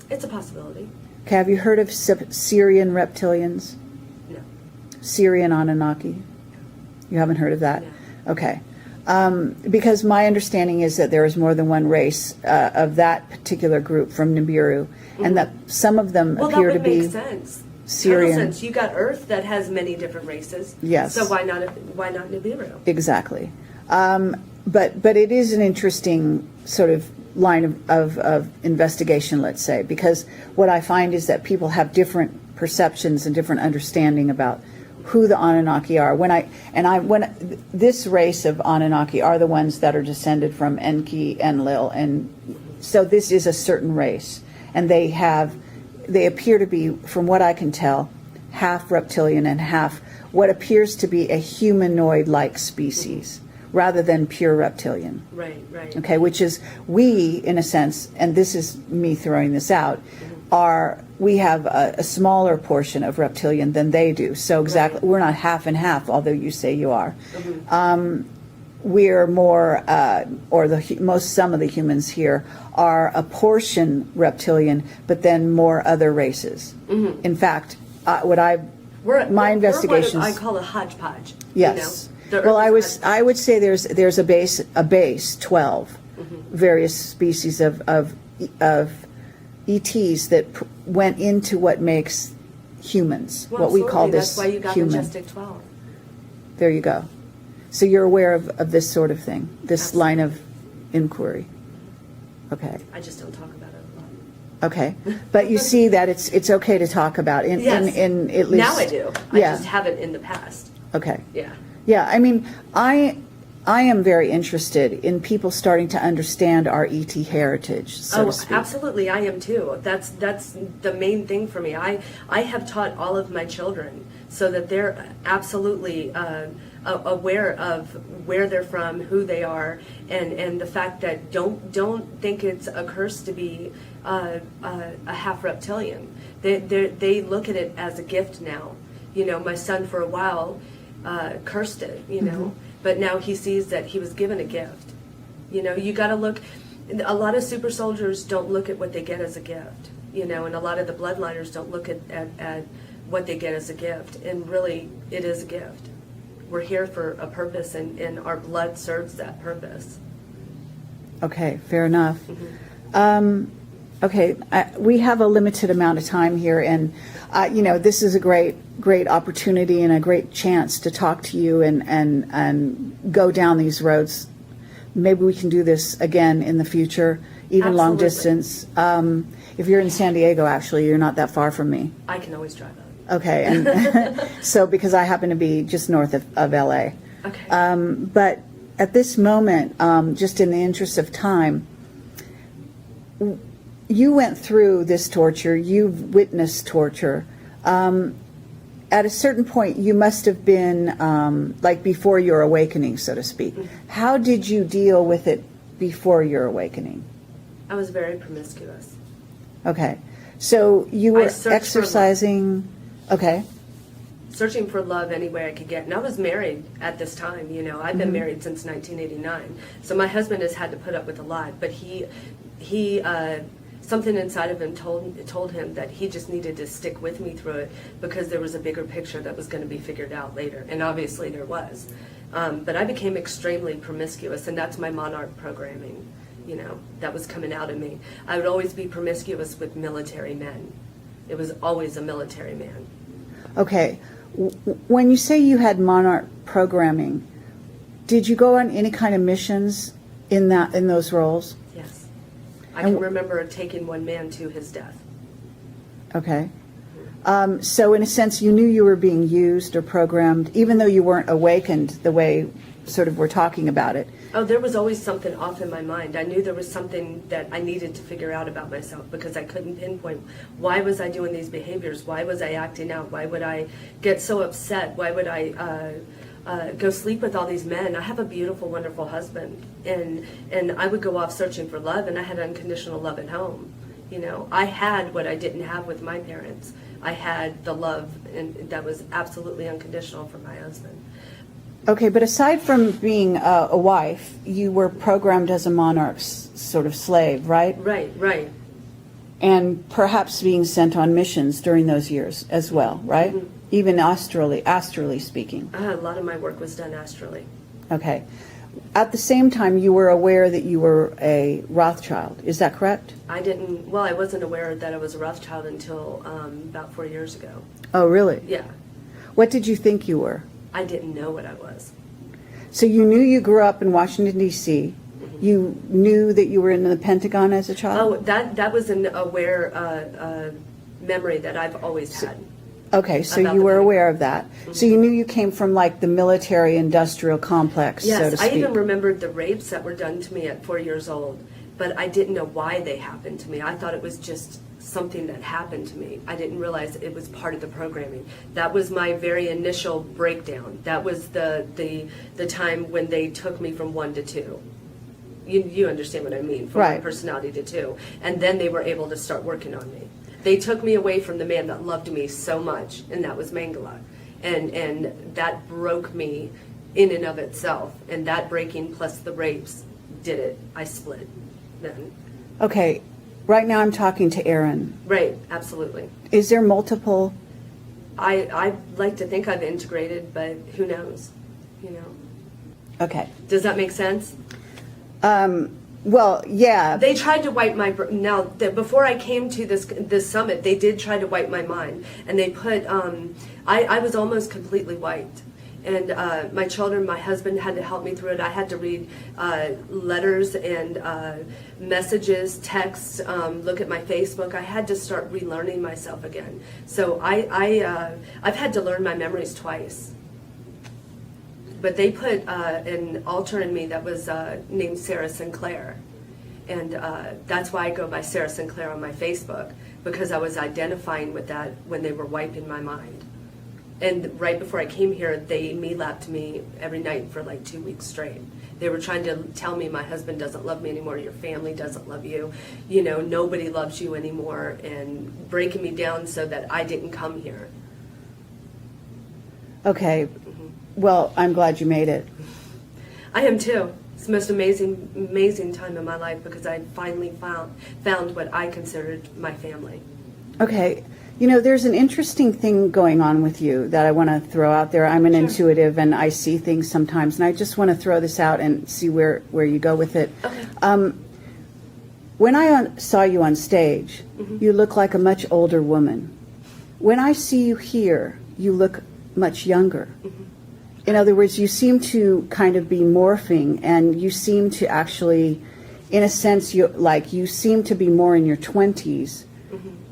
It's a possibility. Okay, have you heard of Syrian reptilians? No. Syrian Anunnaki? You haven't heard of that? No. Okay. Because my understanding is that there is more than one race of that particular group from Nibiru, and that some of them Well, that appear to would be make sense. Syrian. Total sense. You got Earth that has many different races. Yes. So why not Nibiru? Exactly. But it is an interesting sort of line of investigation, let's say, because what I find is that people have different perceptions and different understanding about who the Anunnaki are. When this race of Anunnaki are the ones that are descended from Enki, Enlil, and so this is a certain race, and they appear to be, from what I can tell, half reptilian and half what appears to be a humanoid-like species, rather than pure reptilian. Right, right. Okay, which is, we, in a sense, and this is me throwing this out, we have a smaller portion of reptilian than they do. So exactly, Right. we're not half and half, although you say you are. We're more, some of the humans here are a portion reptilian, but then more other races. In fact, my investigations. We're what I call a hodgepodge. Yes. The Earth Well, is I would say there's a base 12 various species of ETs that went into what makes humans, Well, what we call absolutely. this That's why you got human. Majestic 12. There you go. So you're aware of this sort of thing, this Absolutely. line of inquiry. Okay. I just don't talk about it a lot. Okay. But you see that it's okay to talk about in at least. Now I do. I Yeah. just haven't in the past. Okay. Yeah. Yeah, I mean, I am very interested in people starting to understand our ET heritage, so to speak. Absolutely, I am too. That's the main thing for me. I have taught all of my children so that they're absolutely aware of where they're from, who they are, and the fact that don't think it's a curse to be a half reptilian. They look at it as a gift now. You know, my son for a while cursed it, you know, but now he sees that he was given a gift. You know, you got to look. A lot of super soldiers don't look at what they get as a gift, you know, and a lot of the bloodliners don't look at what they get as a gift, and really it is a gift. We're here for a purpose, and our blood serves that purpose. Okay, fair enough. Okay, we have a limited amount of time here, and you know, this is a great opportunity and a great chance to talk to you and go down these roads. Maybe we can do this again in the future, even long distance. If you're in San Diego, actually, you're not that far from me. I can always drive up. Okay, and so because I happen to be just north of LA. Okay. But at this moment, just in the interest of time, you went through this torture, you've witnessed torture. At a certain point, you must have been like before your awakening, so to speak. How did you deal with it before your awakening? I was very promiscuous. Okay, so you were searched for exercising. Okay. Searching for love any way I could get. And I was married at this time, you know. I've been married since 1989. So my husband has had to put up with a lot, but he something inside of him told him that he just needed to stick with me through it because there was a bigger picture that was going to be figured out later. And obviously there was. But I became extremely promiscuous, and that's my monarch programming, you know, that was coming out of me. I would always be promiscuous with military men. It was always a military man. Okay. When you say you had monarch programming, did you go on any kind of missions in those roles? Yes. I can remember taking one man to his death. Okay. So in a sense, you knew you were being used or programmed, even though you weren't awakened the way sort of we're talking about it. Oh, there was always something off in my mind. I knew there was something that I needed to figure out about myself because I couldn't pinpoint why was I doing these behaviors? Why was I acting out? Why would I get so upset? Why would I go sleep with all these men? I have a beautiful, wonderful husband, and I would go off searching for love, and I had unconditional love at home. You know, I had what I didn't have with my parents. I had the love that was absolutely unconditional from my husband. Okay, but aside from being a wife, you were programmed as a monarch's sort of slave, right? Right. And perhaps being sent on missions during those years as well, right? Mm-hmm. Even astrally speaking. A lot of my work was done astrally. Okay. At the same time, you were aware that you were a Rothschild. Is that correct? I wasn't aware that I was a Rothschild until about 4 years ago. Oh, really? Yeah. What did you think you were? I didn't know what I was. So you knew you grew up in Washington, D.C. Mm-hmm. You knew that you were in the Pentagon as a child? Oh, that was an aware memory that I've always had. Okay, so you were aware of that. Mm-hmm. So you knew you came from like the military-industrial complex, yes, so to speak. I even remembered the rapes that were done to me at 4 years old, but I didn't know why they happened to me. I thought it was just something that happened to me. I didn't realize it was part of the programming. That was my very initial breakdown. That was the time when they took me from 1 to 2. You understand what I mean? From right. 1 personality to 2. And then they were able to start working on me. They took me away from the man that loved me so much, and that was Mangala. And that broke me in and of itself. And that breaking plus the rapes did it. I split then. Okay. Right now I'm talking to Aaron. Right, absolutely. Is there multiple? I like to think I've integrated, but who knows, you know. Okay. Does that make sense? Well, yeah. They tried to wipe my, before I came to this summit, they did try to wipe my mind. And they put, I was almost completely wiped. And my children, my husband had to help me through it. I had to read letters and messages, texts, look at my Facebook. I had to start relearning myself again. So I've had to learn my memories twice. But they put an alter in me that was named Sarah Sinclair. And that's why I go by Sarah Sinclair on my Facebook, because I was identifying with that when they were wiping my mind. And right before I came here, they me-lapped me every night for like 2 weeks straight. They were trying to tell me my husband doesn't love me anymore, your family doesn't love you, you know, nobody loves you anymore, and breaking me down so that I didn't come here. Okay. Well, I'm glad you made it. I am too. It's the most amazing time in my life, because I finally found what I considered my family. Okay. You know, there's an interesting thing going on with you that I want to throw out there. I'm an intuitive, and I see things sometimes, and I just want to throw this out and see where you go with it. Okay. When I saw you on stage, you look like a much older woman. When I see you here, you look much younger. In other words, you seem to kind of be morphing, and you seem to actually, in a sense, you seem to be more in your 20s,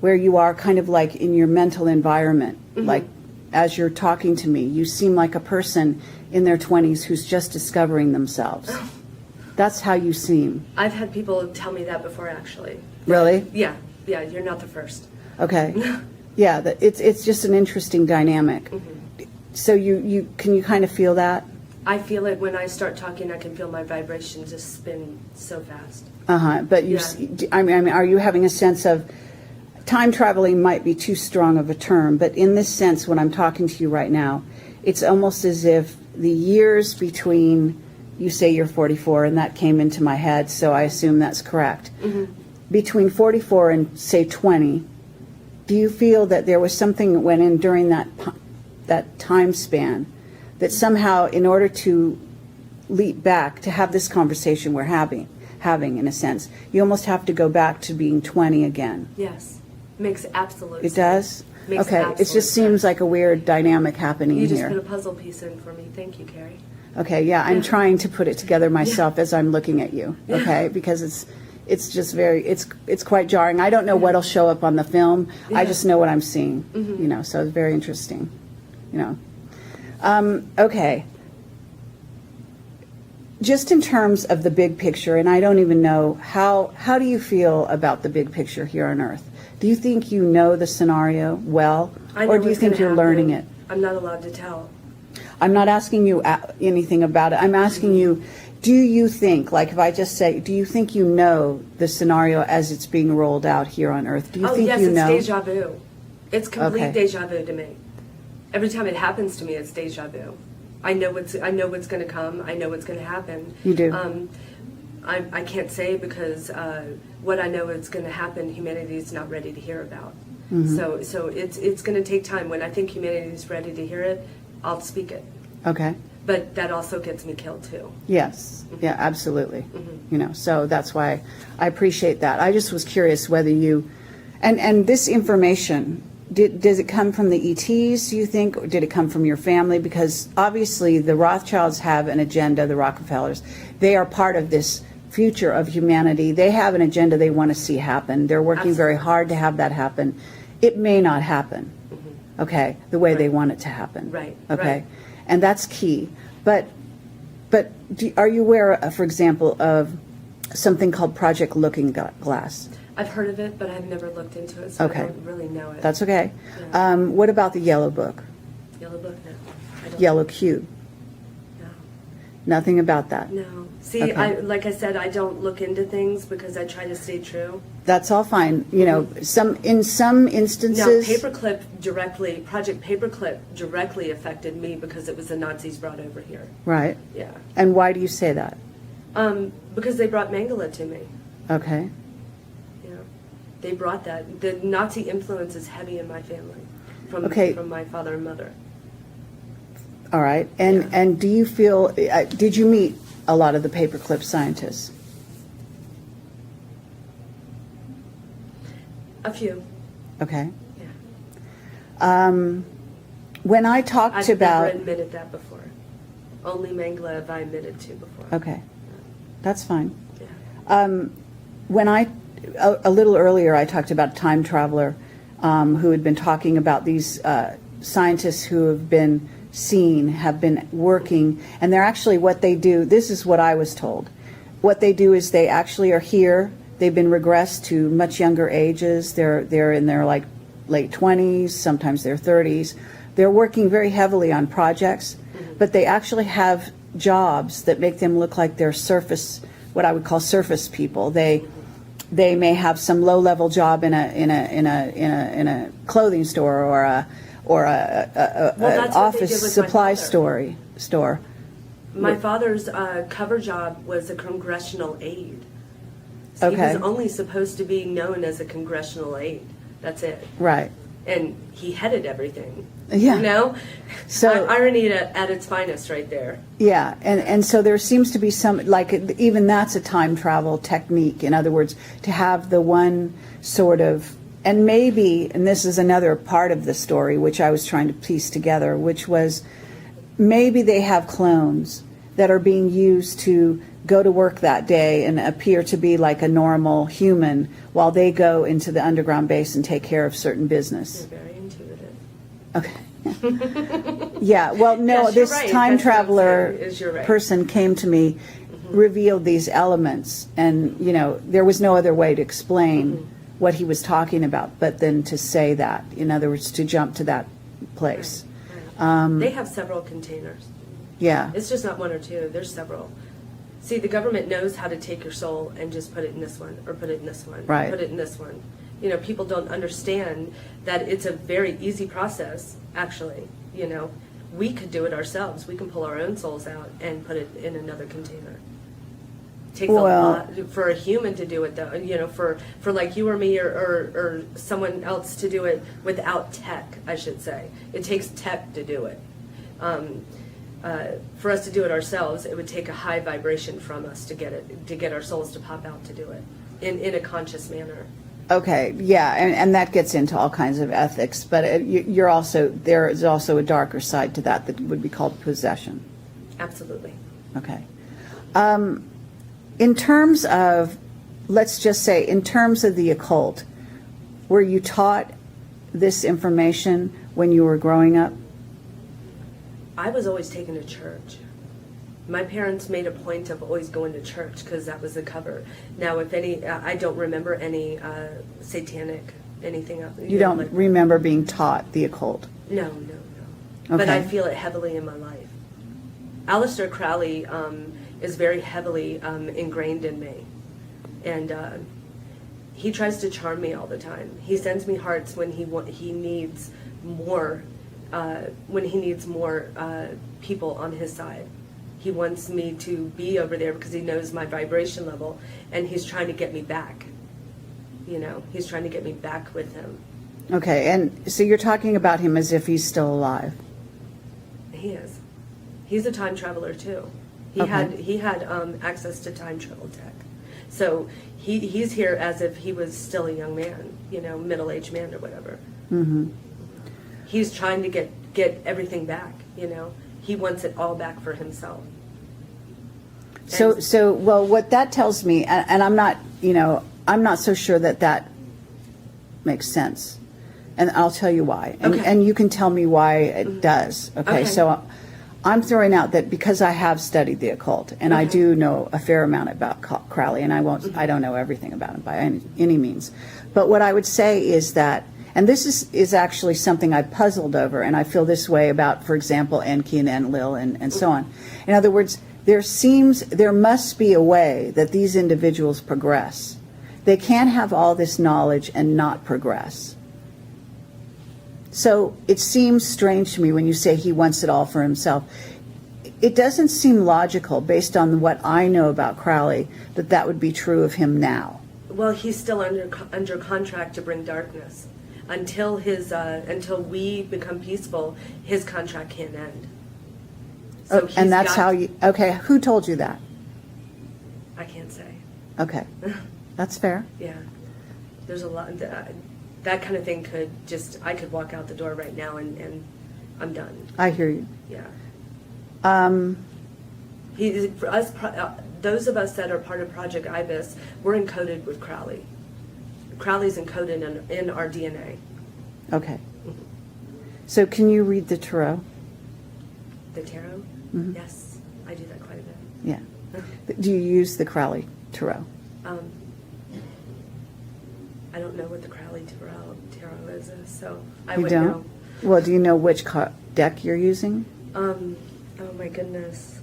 where you are kind of like in your mental environment. Like, as you're talking to me, you seem like a person in their 20s who's just discovering themselves. That's how you seem. I've had people tell me that before, actually. Really? Yeah, you're not the first. Okay. Yeah, it's just an interesting dynamic. So can you kind of feel that? I feel it when I start talking. I can feel my vibration just spin so fast. But I mean, are you having a sense of time traveling? Might be too strong of a term, but in this sense, when I'm talking to you right now, it's almost as if the years between, you say you're 44, and that came into my head, so I assume that's correct. Between 44 and say 20, do you feel that there was something that went in during that time span, that somehow, in order to leap back to have this conversation we're having in a sense, you almost have to go back to being 20 again? Yes, makes absolute sense. It does? Makes Okay, it absolute just seems sense. like a weird dynamic happening You just here. put a puzzle piece in for me. Thank you, Carrie. Okay, yeah, I'm trying to put it together myself as I'm looking at you, okay? Because it's just it's quite jarring. I don't know what'll show up on the film. I just know what I'm seeing, you know, so it's very interesting, you know. Okay. Just in terms of the big picture, and I don't even know, how do you feel about the big picture here on Earth? Do you think you know the scenario well, I know or do you what's think gonna you're learning it? happen. I'm not allowed to tell. I'm not asking you anything about it. I'm asking you, do you think, like if I just say, do you think you know the scenario as it's being rolled out here on Earth? Do you think yes, you know? it's deja vu. It's complete Okay. deja vu to me. Every time it happens to me, it's deja vu. I know what's going to come. I know what's going to happen. You do? I can't say, because what I know is going to happen, humanity is not ready to hear about. So it's going to take time. When I think humanity is ready to hear it, I'll speak it. Okay. But that also gets me killed too. Yes. Yeah, absolutely. You know, so that's why I appreciate that. I just was curious whether you, and this information, does it come from the ETs, do you think, or did it come from your family? Because obviously the Rothschilds have an agenda, the Rockefellers. They are part of this future of humanity. They have an agenda they want to see happen. They're working very hard to have that happen. It may not happen, okay, the way they want it to happen. Right, Okay. right. And that's key. But are you aware, for example, of something called Project Looking Glass? I've heard of it, but I've never looked into it, so Okay. I don't really know it. That's okay. Yeah. What about the Yellow Book? Yellow book? No. I don't. Yellow Cube? No. Nothing about that? No. See, Okay. like I said, I don't look into things because I try to stay true. That's all fine. You know, in some Now, instances. Project Paperclip directly affected me because it was the Nazis brought over here. Right. Yeah. And why do you say that? Because they brought Mengele to me. Okay. Yeah. They brought that. The Nazi influence is heavy in my family from my father and mother. All right. And do you feel, did you meet a lot of the paperclip scientists? A few. Okay. Yeah. When I talked I've about. never admitted that before. Only Mengele have I admitted to before. Okay. That's fine. Yeah. When a little earlier, I talked about a time traveler who had been talking about these scientists who have been scene have been working, and they're actually, what they do, this is what I was told. What they do is they actually are here. They've been regressed to much younger ages. They're in their like late 20s, sometimes their 30s. They're working very heavily on projects, but they actually have jobs that make them look like they're surface, what I would call surface people. They may have some low-level job in a clothing store or a Well, that's what they did office with my supply father. store. My father's cover job was a congressional aide. So Okay. he was only supposed to be known as a congressional aide. That's it. Right. And he headed everything. Yeah. You know? So- irony at its finest right there. Yeah, and so there seems to be some, like, even that's a time travel technique. In other words, to have the one sort of, and maybe, and this is another part of the story which I was trying to piece together, which was maybe they have clones that are being used to go to work that day and appear to be like a normal human while they go into the underground base and take care of certain business. You're very intuitive. Okay. Yeah, well, no, Yes, you're this right. time That's what I'm traveler saying, is you're right. person came to me, revealed these elements, and, you know, there was no other way to explain what he was talking about, but then to say that, in other words, to jump to that place. They have several containers. Yeah, It's just not one or two. There's several. See, the government knows how to take your soul and just put it in this one, or put it in this one, Right. put it in this one. You know, people don't understand that it's a very easy process, actually. You know, we could do it ourselves. We can pull our own souls out and put it in another container. Takes Well- a lot for a human to do it, though. You know, for like you or me or someone else to do it without tech, I should say. It takes tech to do it. For us to do it ourselves, it would take a high vibration from us to get our souls to pop out to do it in a conscious manner. okay, yeah, and that gets into all kinds of ethics, but you're also, there is also a darker side to that would be called possession. Absolutely. Okay. In terms of, let's just say, in terms of the occult, were you taught this information when you were growing up? I was always taken to church. My parents made a point of always going to church because that was the cover. Now, if any, I don't remember any satanic anything else. You don't remember being taught the occult? No. But Okay. I feel it heavily in my life. Aleister Crowley is very heavily ingrained in me. And he tries to charm me all the time. He sends me hearts when he needs more, people on his side. He wants me to be over there because he knows my vibration level, and he's trying to get me back. You know, he's trying to get me back with him. Okay, and so you're talking about him as if he's still alive. He is. He's a time traveler too. He Okay. had access to time travel tech. So he's here as if he was still a young man, you know, middle-aged man or whatever. Mm-hmm. He's trying to get everything back, you know. He wants it all back for himself. So, well, what that tells me, and I'm not, you know, I'm not so sure that makes sense. And I'll tell you why. And, Okay. and you can tell me why it does. Okay, Okay. so I'm throwing out that because I have studied the occult, and I Okay. do know a fair amount about Crowley, and I don't know everything about him by any means. But what I would say is that, and this is actually something I puzzled over, and I feel this way about, for example, Enki and Enlil and so on. In other words, there must be a way that these individuals progress. They can't have all this knowledge and not progress. So it seems strange to me when you say he wants it all for himself. It doesn't seem logical, based on what I know about Crowley, that would be true of him now. Well, he's still under contract to bring darkness. Until we become peaceful, his contract can't end. So he's And that's got- how you, okay, who told you that? I can't say. Okay, that's fair. Yeah, there's a lot. That kind of thing I could walk out the door right now and I'm done. I hear you. Yeah. Um, For us, those of us that are part of Project Ibis, we're encoded with Crowley. Crowley's encoded in our DNA. okay. So can you read the tarot? The tarot? Mhm. Yes, I do that quite a bit. Yeah. Do you use the Crowley Tarot? I don't know what the Crowley tarot is, so I You wouldn't don't? Well, do you know which deck you're using? know. Oh my goodness.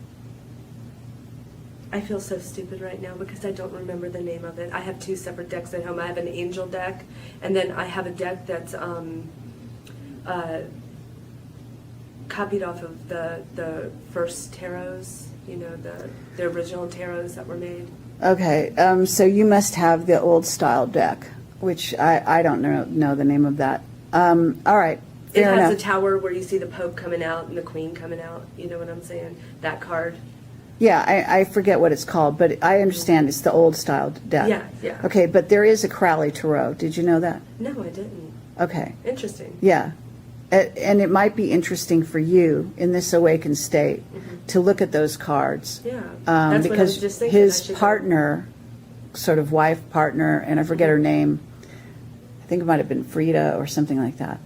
I feel so stupid right now because I don't remember the name of it. I have two separate decks at home. I have an angel deck, and then I have a deck that's copied off of the first tarots, you know, the original tarots that were made. Okay, so you must have the old style deck, which I don't know the name of that. All right, It fair has enough. a tower where you see the Pope coming out and the Queen coming out. You know what I'm saying? That card. Yeah, I forget what it's called, but I understand it's the old style deck. Yeah, yeah. Okay, but there is a Crowley Tarot. Did you know that? No, I didn't. Okay, Interesting. yeah. And it might be interesting for you in this awakened state to look at those cards. Yeah, that's what I was Because just thinking. I his should go. partner, sort of wife partner, and I forget her name, I think it might have been Frida or something like that.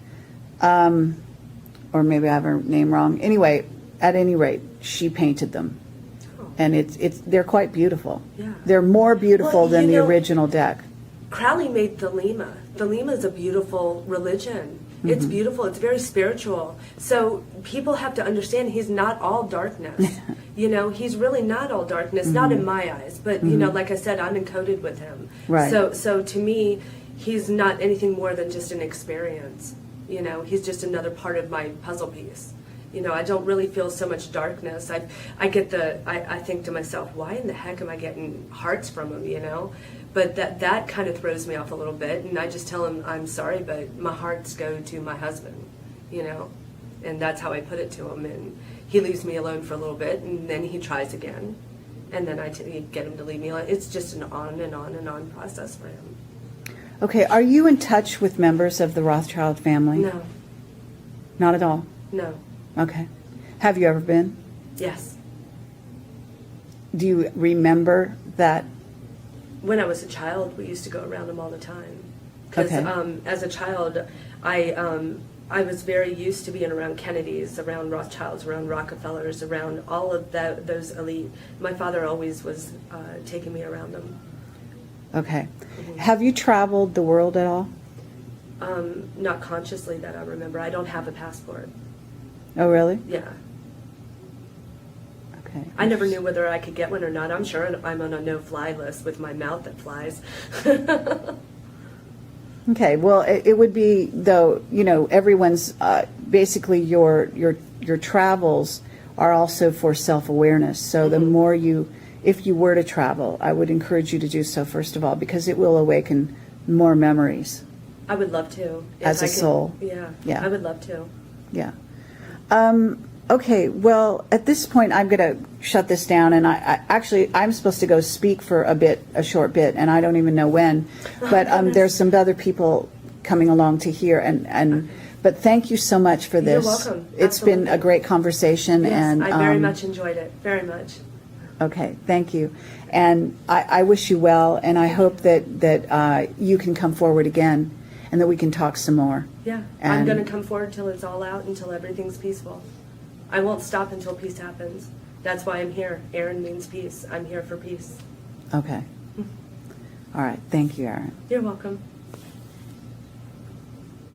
Or maybe I have her name wrong. Anyway, at any rate, she painted them. Oh. And they're quite beautiful. Yeah. They're more beautiful Well, than you the know- original deck. Crowley made Thelema. Thelema is a beautiful religion. It's beautiful. It's very spiritual. So people have to understand he's not all darkness. You know, he's really not all darkness, not in my eyes. But, you know, like I said, I'm encoded with him. Right. So to me, he's not anything more than just an experience. You know, he's just another part of my puzzle piece. You know, I don't really feel so much darkness. I think to myself, why in the heck am I getting hearts from him, you know? But that kind of throws me off a little bit, and I just tell him, I'm sorry, but my hearts go to my husband, you know? And that's how I put it to him, and he leaves me alone for a little bit, and then he tries again, and then I get him to leave me alone. It's just an on and on and on process for him. Okay, are you in touch with members of the Rothschild family? No, Not at all? no, Okay. Have you ever been? yes. Do you remember that? When I was a child, we used to go around them all the time. Because Okay. as a child, I was very used to being around Kennedys, around Rothschilds, around Rockefellers, around all of those elite. My father always was taking me around them. Okay. Have you traveled the world at all? Not consciously that I remember. I don't have a passport. Oh, really? Yeah. Okay. I never knew whether I could get one or not. I'm sure I'm on a no-fly list with my mouth that flies. Okay, well, it would be, though, you know, everyone's, basically your travels are also for self-awareness. So the more if you were to travel, I would encourage you to do so, first of all, because it will awaken more memories. I would love to. If As a I could- soul. Yeah. Yeah. I would love to. Yeah. Okay, well, at this point, I'm going to shut this down, and I'm supposed to go speak for a short bit, and I don't even know when, but there's some other people coming along to hear, but thank you so much for this. You're welcome. It's been a Absolutely. great conversation, Yes, and I very much enjoyed it. Very much. okay, thank you, and I wish you well, and I hope that you can come forward again, and that we can talk some more. Yeah. I'm And- going to come forward till it's all out, until everything's peaceful. I won't stop until peace happens. That's why I'm here. Aaron means peace. I'm here for peace. Okay. All right, thank you, Aaron. You're welcome.